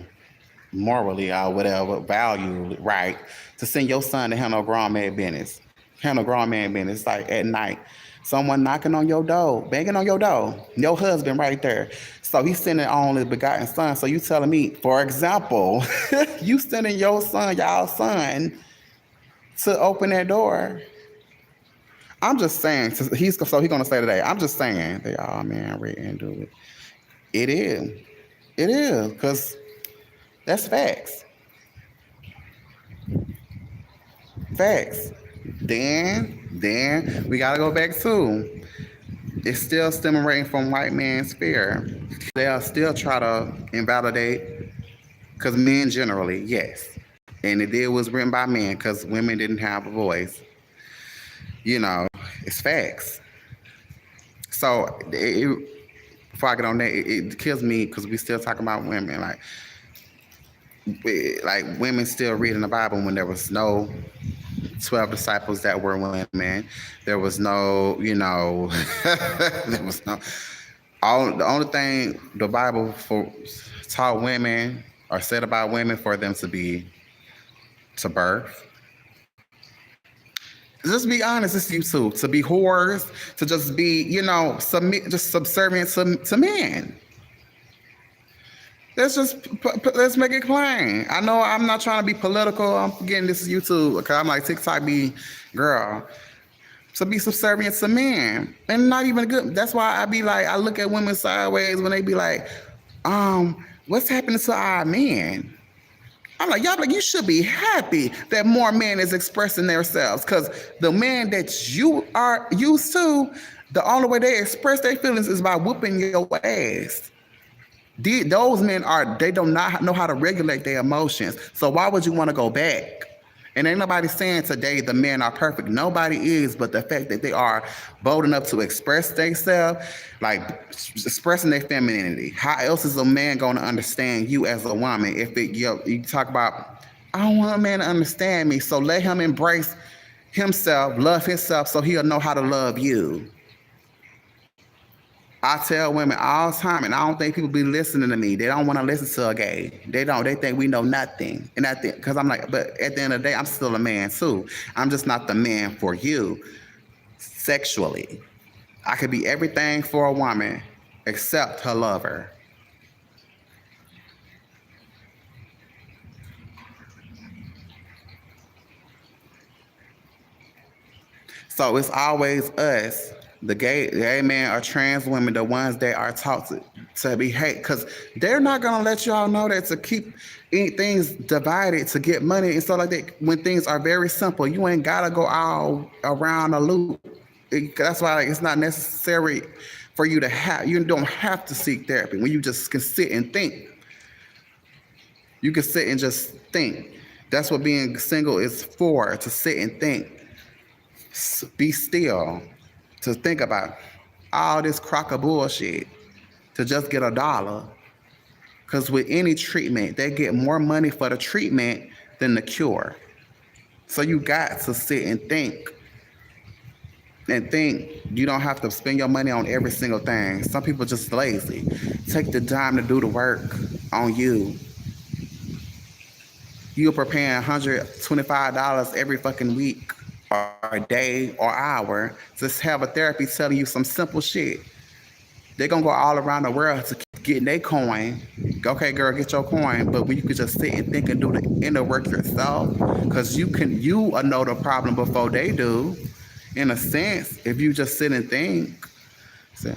morally or whatever, value right to send your son to handle grown man business. Handle grown man business. It's like at night. Someone knocking on your door, banging on your door, your husband right there. So he's sending only begotten son. So you telling me, for example, you sending y'all son, to open that door. I'm just saying, he's gonna say today. I'm just saying, they all man read and do it. It is, because that's facts. Facts. Then we gotta go back to, it's still stemming from white man's fear. They'll still try to invalidate, because men generally, yes. And it was written by men because women didn't have a voice. It's facts. So before I get on that, it kills me because we still talking about women. Like women still reading the Bible when there was no 12 disciples that were women. There was no, there was no. The only thing the Bible taught women or said about women for them to birth. Just be honest, it's you too. To be whores, to just be, subservient to men. Let's make it plain. I know I'm not trying to be political. I'm forgetting this is YouTube because I'm like TikTok girl. To be subservient to men and not even good. That's why I be like, I look at women sideways when they be like, what's happening to our men? I'm like, y'all, you should be happy that more men is expressing themselves, because the men that you are used to, the only way they express their feelings is by whooping your ass. Those men they do not know how to regulate their emotions. So why would you want to go back And ain't nobody saying today the men are perfect. Nobody is, but the fact that they are bold enough to express themselves, like expressing their femininity. How else is a man going to understand you as a woman if you talk about, I don't want a man to understand me, so let him embrace himself, love himself, so he'll know how to love you. I tell women all the time, and I don't think people be listening to me. They don't want to listen to a gay. They don't. They think we know nothing. And I think, because I'm like, but at the end of the day, I'm still a man too. I'm just not the man for you sexually. I could be everything for a woman except her lover. So it's always us, the gay man or trans women, the ones that are taught to be hate, because they're not gonna let y'all know that to keep things divided to get money and stuff like that. When things are very simple, you ain't gotta go all around a loop. That's why like, it's not necessary for you to have. You don't have to seek therapy when you just can sit and think. You can sit and just think. That's what being single is for, to sit and think. Be still, to think about all this crock of bullshit to just get $1. Because with any treatment, they get more money for the treatment than the cure. So you got to sit and think. And think you don't have to spend your money on every single thing. Some people just lazy. Take the time to do the work on you. You're paying $125 every fucking week or day or hour. Just have a therapy telling you some simple shit. They're gonna go all around the world to keep getting their coin. Okay, girl, get your coin. But when you could just sit and think and do the inner work yourself, because you know the problem before they do. In a sense, if you just sit and think. So,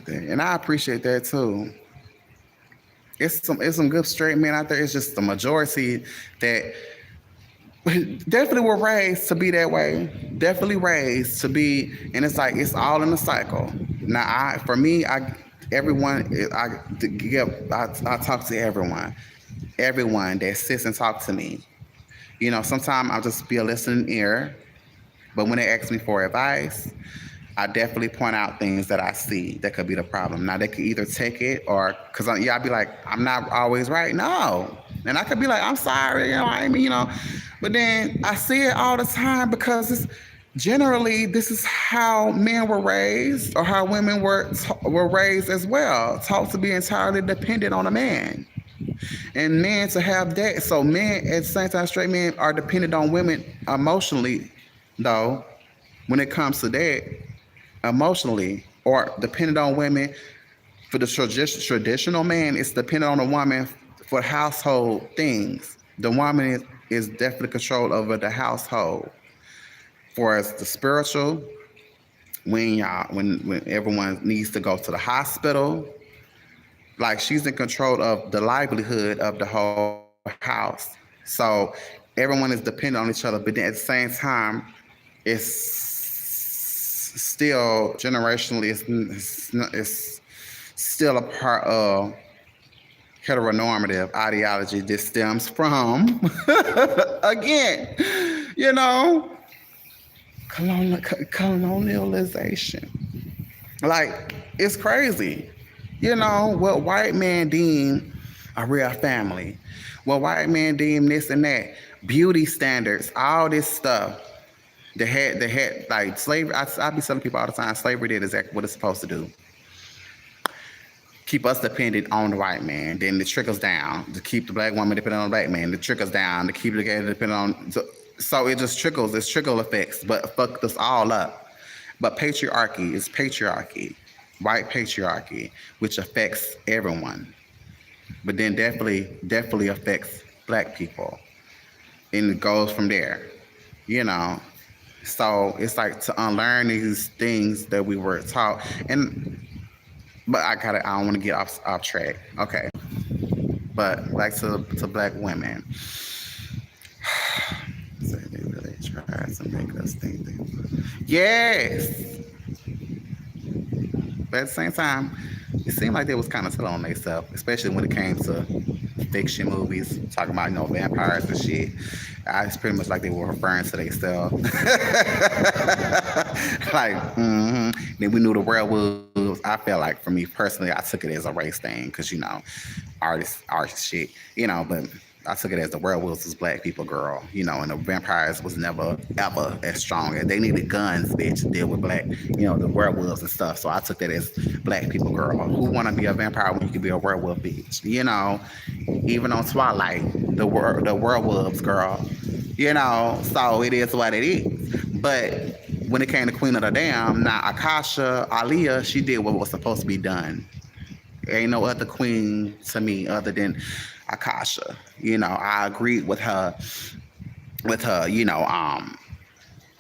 and I appreciate that too. It's some good straight men out there. It's just the majority that definitely were raised to be that way. Definitely raised to be, and it's like it's all in the cycle. Now, I talk to everyone that sits and talk to me. You know, sometimes I'll just be a listening ear, but when they ask me for advice, I definitely point out things that I see that could be the problem. Now, they could either take it or, because I'd be like, I'm not always right. No. And I could be like, I'm sorry, I mean, but then I see it all the time because generally this is how men were raised or how women were raised as well, taught to be entirely dependent on a man. And men to have that. So men at the same time, straight men are dependent on women emotionally, though, when it comes to that, emotionally, or dependent on women for the traditional man, it's dependent on a woman for household things. The woman is definitely control over the household. For as the spiritual, when everyone needs to go to the hospital, like she's in control of the livelihood of the whole house. So everyone is dependent on each other, but then at the same time, it's still generationally, it's still a part of heteronormative ideology that stems from, again, colonialization. Like, it's crazy. What white man deem a real family. What white man deem this and that. Beauty standards, all this stuff. They had like slavery. I be telling people all the time, slavery did exactly what it's supposed to do. Keep us dependent on the white man. Then it trickles down to keep the black woman dependent on the black man. It trickles down to keep the gay dependent on. So it just trickles. It's trickle effects, but fuck this all up. But patriarchy is patriarchy. White patriarchy, which affects everyone, but then definitely affects black people, and it goes from there, So it's like to unlearn these things that we were taught, but I don't want to get off track. Okay, but back to black women. So they really tried to make us think that. Yes. But at the same time, it seemed like they was kind of telling on themselves, especially when it came to fiction movies talking about vampires and shit. It's pretty much like they were referring to themselves. Like, then we knew the werewolves. I felt like for me personally, I took it as a race thing because artist shit, but I took it as the werewolves was black people, girl, and the vampires was never ever as strong. And they needed guns, bitch, to deal with black, the werewolves and stuff. So I took that as black people, girl. Who want to be a vampire when you can be a werewolf, bitch? Even on Twilight, the werewolves, girl. So it is what it is. But when it came to Queen of the Dam, now Akasha, Aaliyah, she did what was supposed to be done. There ain't no other queen to me other than Akasha. I agreed with her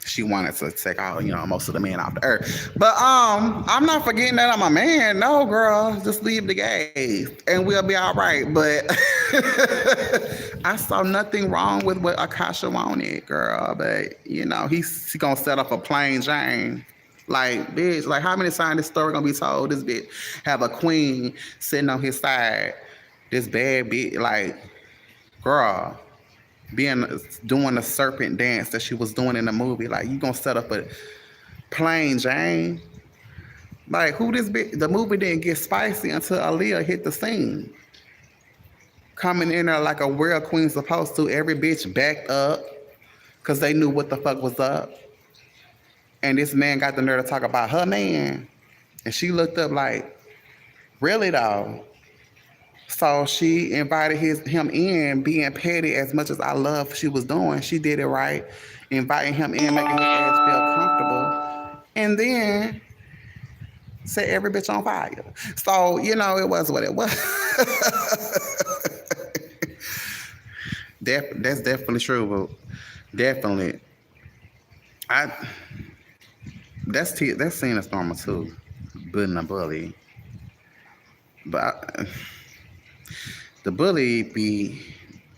she wanted to take out, most of the men off the earth. But I'm not forgetting that I'm a man. No, girl, just leave the gays and we'll be all right. But I saw nothing wrong with what Akasha wanted, girl. But he's gonna set up a plain Jane. Like, bitch, like how many times this story gonna be told? This bitch have a queen sitting on his side. This bad bitch, like, girl, doing the serpent dance that she was doing in the movie. Like, you gonna set up a plain Jane? Like, who this bitch? The movie didn't get spicy until Aaliyah hit the scene. Coming in there like a real queen supposed to. Every bitch backed up because they knew what the fuck was up. And this man got the nerve to talk about her man. And she looked up like, really though? So she invited him in, being petty as much as I love she was doing. She did it right, inviting him in, making his ass feel comfortable. And then set every bitch on fire. So, it was what it was. That's definitely true, but definitely. That's seen as normal too, bullying a bully. But the bully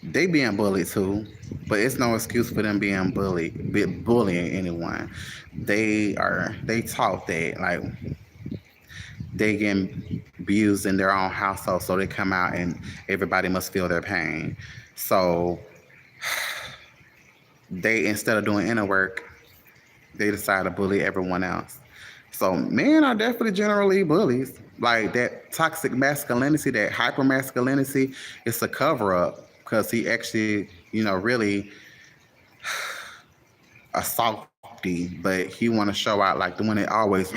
they being bullied too, but it's no excuse for them being bullying anyone. They taught that like they get abused in their own household, so they come out and everybody must feel their pain. So they, instead of doing inner work, they decide to bully everyone else. So men are definitely generally bullies. Like that toxic masculinity, that hyper masculinity, it's a cover up because he actually, really a softy, but he want to show out like the one that always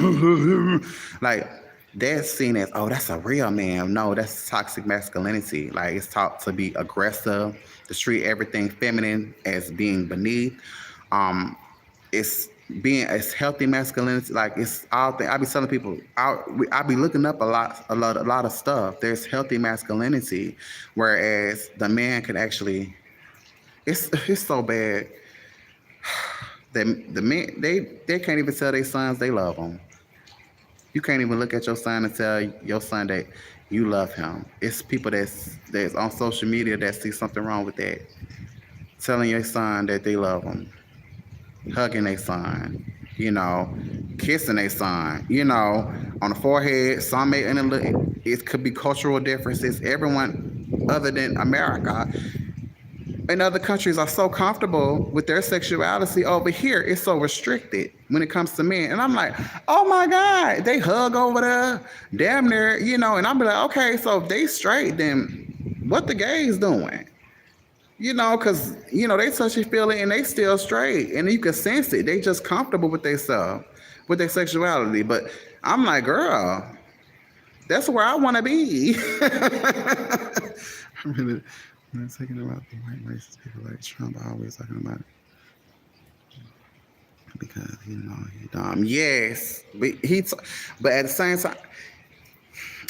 like that's seen as, oh, that's a real man. No, that's toxic masculinity. Like it's taught to be aggressive, to treat everything feminine as being beneath. It's healthy masculinity. Like it's all thing. I be telling people, I be looking up a lot of stuff. There's healthy masculinity, whereas the man can actually. It's so bad that the men they can't even tell their sons they love them. You can't even look at your son and tell your son that you love him. It's people that's on social media that see something wrong with that, telling your son that they love him, hugging their son, kissing their son, on the forehead. Some may, it could be cultural differences. Everyone other than America and other countries are so comfortable with their sexuality. Over here, it's so restricted when it comes to men. And I'm like, oh my God, they hug over there, damn near, and I'm like, okay, so if they straight, then what the gays doing? Because, they touchy feeling and they still straight. And you can sense it. They just comfortable with themselves, with their sexuality. But I'm like, girl, that's where I want to be. I'm really thinking about the white racist people like Trump, always talking about it. Because, he dumb. Yes. But at the same time,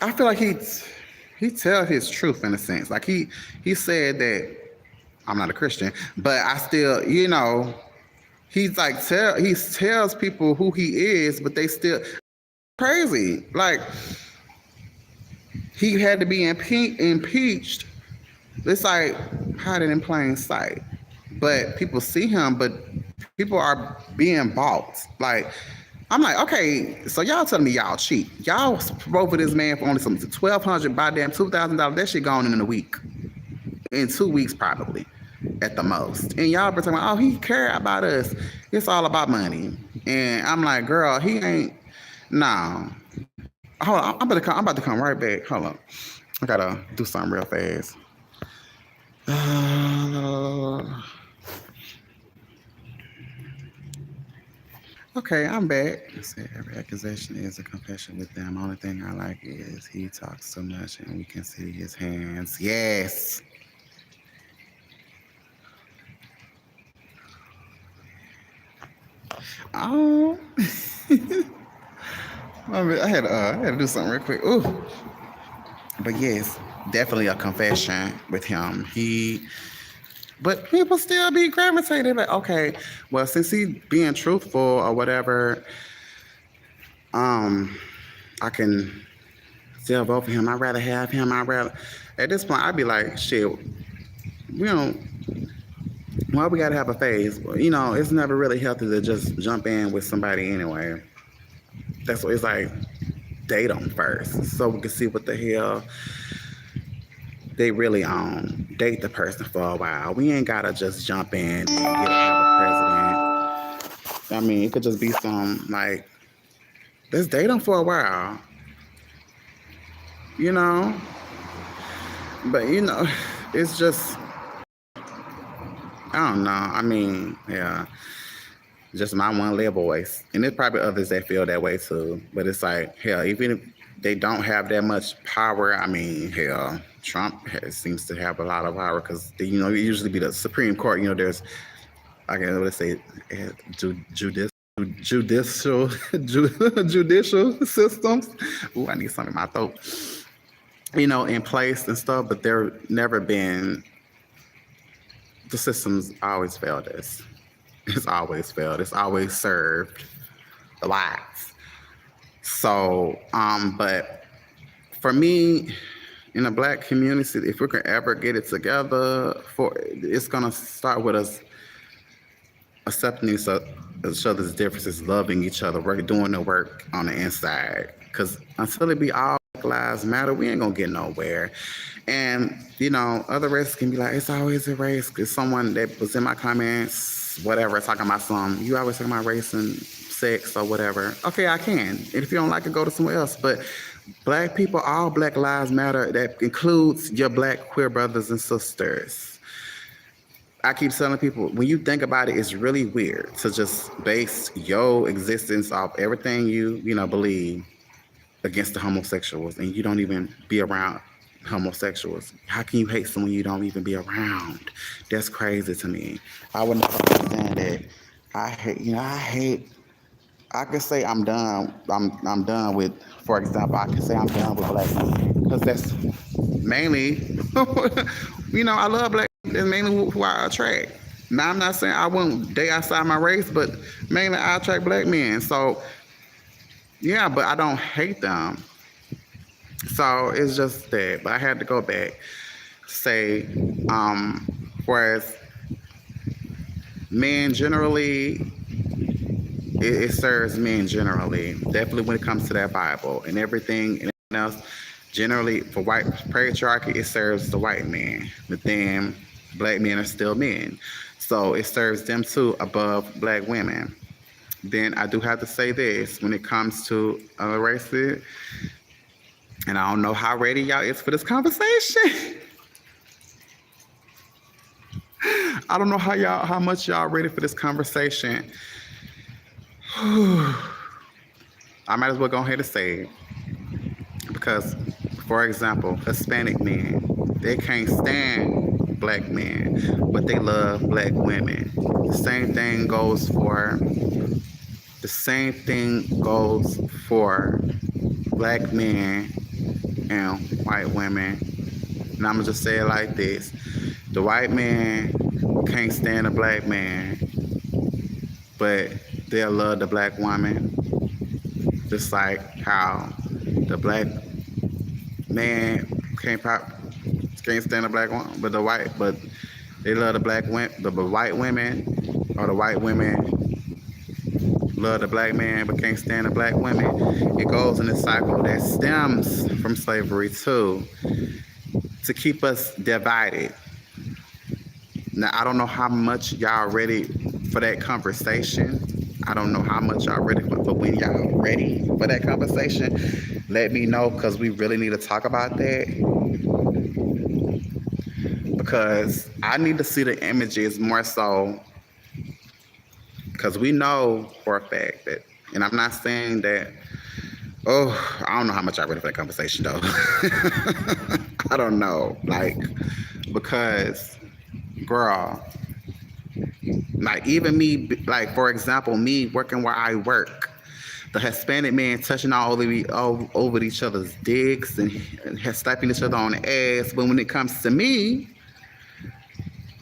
I feel like he tells his truth in a sense. Like he said that, I'm not a Christian, but I still, he's like he tells people who he is, but they still crazy. Like he had to be impeached. It's like hiding in plain sight, but people see him, but people are being bought. Like I'm like, okay, so y'all telling me y'all cheat? Y'all vote for this man for only some $1,200, by damn $2,000. That shit gone in a week. in 2 weeks probably at the most. And y'all been talking about, oh, he care about us. It's all about money. And I'm like, girl, he ain't. No. Hold on, I'm about to come right back. Hold on. I gotta do something real fast. Okay, I'm back. Say every accusation is a confession with them. Only thing I like is he talks so much and we can see his hands. Yes. Oh, I had to do something real quick. Ooh, but yes, definitely a confession with him. But people still be gravitated like, okay, well, since he being truthful or whatever, um, I can still vote for him. I'd rather have him. At this point, I'd be like, shit, we don't. Why we gotta have a phase? Well, it's never really healthy to just jump in with somebody anyway. That's what it's like. Date them first, so we can see what the hell they really own. Date the person for a while. We ain't gotta just jump in and get have a president. I mean, it could just be some like, let's date them for a while. You know, but it's just I don't know. I mean, yeah. Just my one little voice. And there's probably others that feel that way too. But it's like, hell, even if they don't have that much power, I mean, hell, seems to have a lot of power because, it usually be the Supreme Court. There's, I can let's say, judicial, judicial, judicial systems. Ooh, I need something in my throat. In place and stuff, but there never been, the system's always failed us. It's always failed. It's always served the lies. So, but for me, in the Black community, if we can ever get it together, it's gonna start with us accepting each other's differences, loving each other, doing the work on the inside. Because until it be all Black Lives Matter, we ain't gonna get nowhere. And other races can be like, it's always a race. Because someone that was in my comments, whatever, talking about you always talking about race and sex or whatever. Okay, I can. And if you don't like it, go to somewhere else. But Black people, all Black Lives Matter. That includes your Black queer brothers and sisters. I keep telling people, when you think about it, it's really weird to just base your existence off everything you believe against the homosexuals, and you don't even be around homosexuals. How can you hate someone you don't even be around? That's crazy to me. I would never understand that. I can say I'm done. I'm done with, for example, I can say I'm done with Black men because that's mainly, I love Black. That's mainly who I attract. Now I'm not saying I won't date outside my race, but mainly I attract Black men. So yeah, but I don't hate them. So it's just that. But I had to go back, say, whereas men generally, it serves men generally. Definitely when it comes to that Bible and everything else. Generally, for white patriarchy, it serves the white man. But then Black men are still men. So it serves them too above Black women. Then I do have to say this, when it comes to other races, and I don't know how ready y'all is for this conversation. I don't know how much y'all ready for this conversation. I might as well go ahead and say it. Because, for example, Hispanic men, they can't stand Black men, but they love Black women. The same thing goes for Black men and white women. And I'm gonna just say it like this: the white man can't stand a Black man, but they'll love the Black woman, just like how the Black man can't stand a Black woman, but they love the white women, or the white women love the Black man but can't stand the Black women. It goes in a cycle that stems from slavery too, to keep us divided. Now, I don't know how much y'all ready for that conversation. I don't know how much y'all ready for, but when y'all ready for that conversation, let me know because we really need to talk about that. Because I need to see the images more so because we know for a fact that, and I'm not saying that, oh, I don't know how much I'm ready for that conversation though. I don't know. Like, because, girl, like even me, like for example, me working where I work, the Hispanic man touching all over each other's dicks and slapping each other on the ass. But when it comes to me,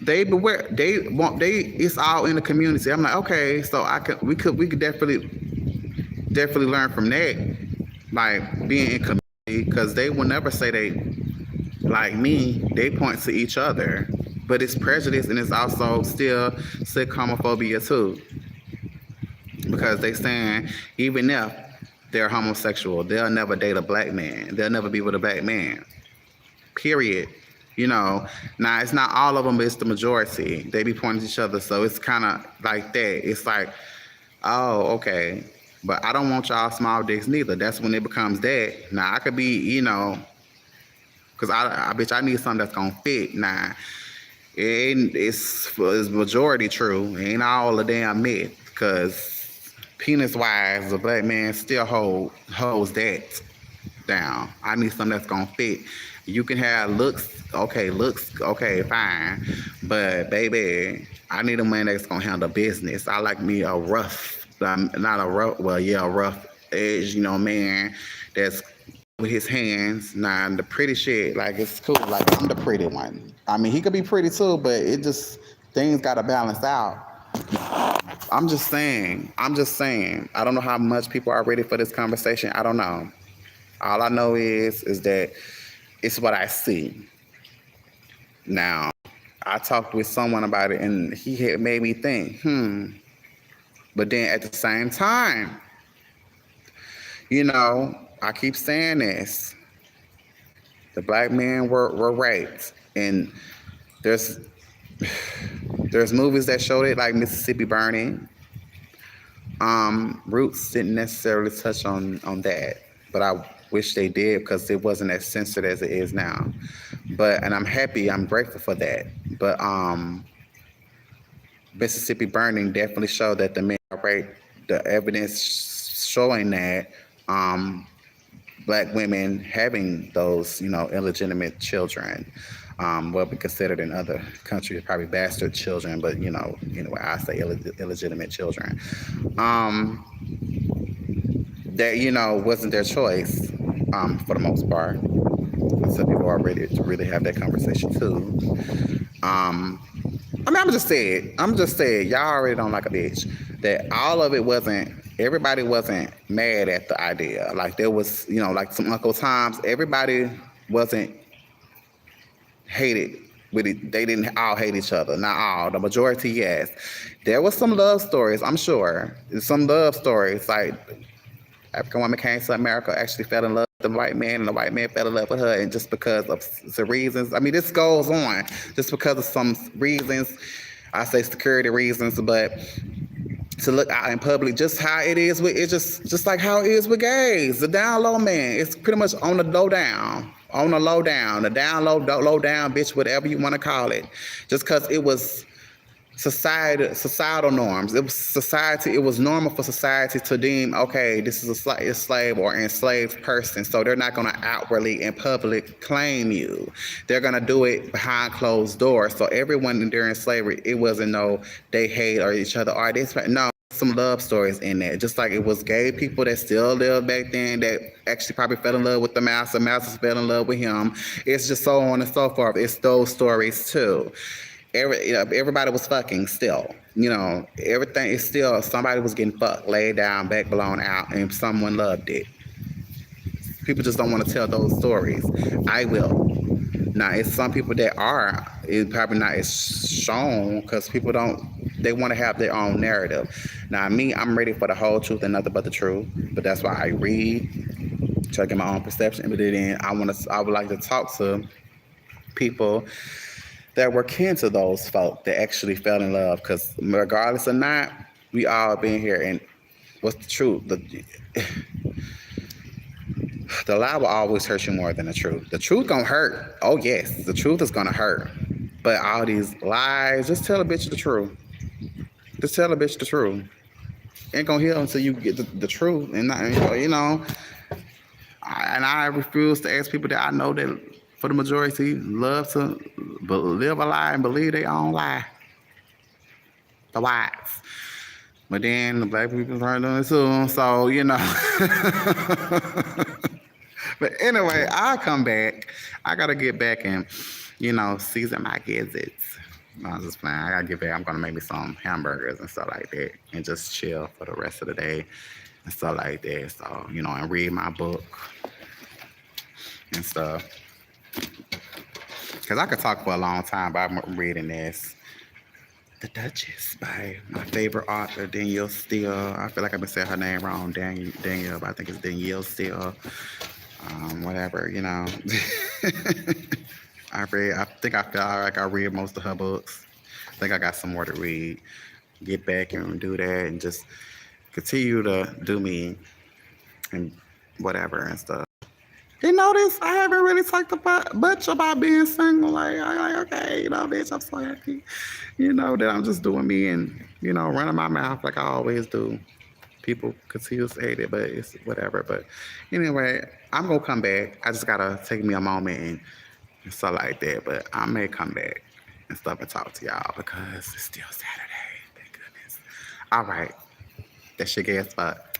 they beware. They want. They. It's all in the community. I'm like, okay, so I could. We could definitely learn from that. Like being in community, because they will never say they like me. They point to each other, but it's prejudice and it's also still sick homophobia too. Because they saying even if they're homosexual, they'll never date a black man. They'll never be with a black man. Period. You know, now it's not all of them, but it's the majority. They be pointing at each other, so it's kind of like that. It's like, oh, okay, but I don't want y'all small dicks neither. That's when it becomes that. Now I could be, you know, cause I bitch, I need something that's gonna fit. Now it's majority true. It ain't all a damn myth, cause penis wise, a black man still holds that down. I need something that's gonna fit. You can have looks, okay, fine. But baby, I need a man that's gonna handle business. I like me a rough, not a rough, well, yeah, a rough edge, you know, man that's with his hands. Nah, the pretty shit, like it's cool. Like I'm the pretty one. I mean, he could be pretty too, but it just things gotta balance out. I'm just saying. I'm just saying. I don't know how much people are ready for this conversation. I don't know. All I know is that it's what I see. Now, I talked with someone about it and he had made me think, But then at the same time, you know, I keep saying this. The black men were raped. And there's there's movies that showed it like Mississippi Burning. Roots didn't necessarily touch on that, but I wish they did because it wasn't as censored as it is now. But and I'm grateful for that. But Mississippi Burning definitely showed that the men are raped. The evidence showing that black women having those, you know, illegitimate children, will be considered in other countries probably bastard children, but you know, anyway, I say illegitimate children. That you know wasn't their choice, for the most part. Some people are ready to really have that conversation too. I mean, I'm just saying, y'all already don't like a bitch. That all of it wasn't, everybody wasn't mad at the idea. Like there was, you know, like some Uncle Toms, everybody wasn't hated with it. They didn't all hate each other. Not all, the majority, yes. There was some love stories, I'm sure. Some love stories, like African woman came to America, actually fell in love with the white man, and the white man fell in love with her, and just because of the reasons, I mean, this goes on, just because of some reasons, I say security reasons, but to look out in public, just how it is with, it's just like how it is with gays, the down low man, it's pretty much on the low down, the down low down, bitch, whatever you want to call it, just because it was societal norms. It was society. It was normal for society to deem, okay, this is a slave or enslaved person, so they're not going to outwardly in public claim you. They're going to do it behind closed doors. So everyone during slavery, it wasn't no they hate or each other or this. No, some love stories in there. Just like it was gay people that still lived back then that actually probably fell in love with the master. Masters fell in love with him. It's just so on and so forth. It's those stories too. Everybody was fucking still. You know, everything is still, somebody was getting fucked, laid down, back blown out, and someone loved it. People just don't want to tell those stories. I will. Now, it's some people that are, it probably not as shown because people don't, they want to have their own narrative. Now, me, I'm ready for the whole truth and nothing but the truth, but that's why I read, try to get my own perception, but then I would like to talk to people that were kin to those folk that actually fell in love. Because regardless or not, we all been here. And what's the truth? The lie will always hurt you more than the truth. The truth gonna hurt. Oh yes, the truth is gonna hurt. But all these lies, just tell a bitch the truth. Just tell a bitch the truth. Ain't gonna heal until you get the truth. And not, and I refuse to ask people that I know that for the majority love to live a lie and believe their own lie. The whites. But then the black people are doing it too. So, But anyway, I'll come back. I gotta get back and, season my gizzards. No, I'm just playing. I gotta get back. I'm gonna make me some hamburgers and stuff like that and just chill for the rest of the day and stuff like that. So, and read my book and stuff. Because I could talk for a long time, but I'm reading this. The Duchess by my favorite author, Danielle Steele. I feel like I've been saying her name wrong, Danielle, but I think it's Danielle Steele. Whatever. I think I feel like I read most of her books. I think I got some more to read. Get back and do that and just continue to do me and whatever and stuff. You notice I haven't really talked much about being single. Like, okay, bitch, I'm so happy. That I'm just doing me and, running my mouth like I always do. People continue to hate it, but it's whatever. But anyway, I'm going to come back. I just got to take me a moment and stuff like that. But I may come back and stuff and talk to y'all because it's still Saturday. Thank goodness. All right. That's your guess spot.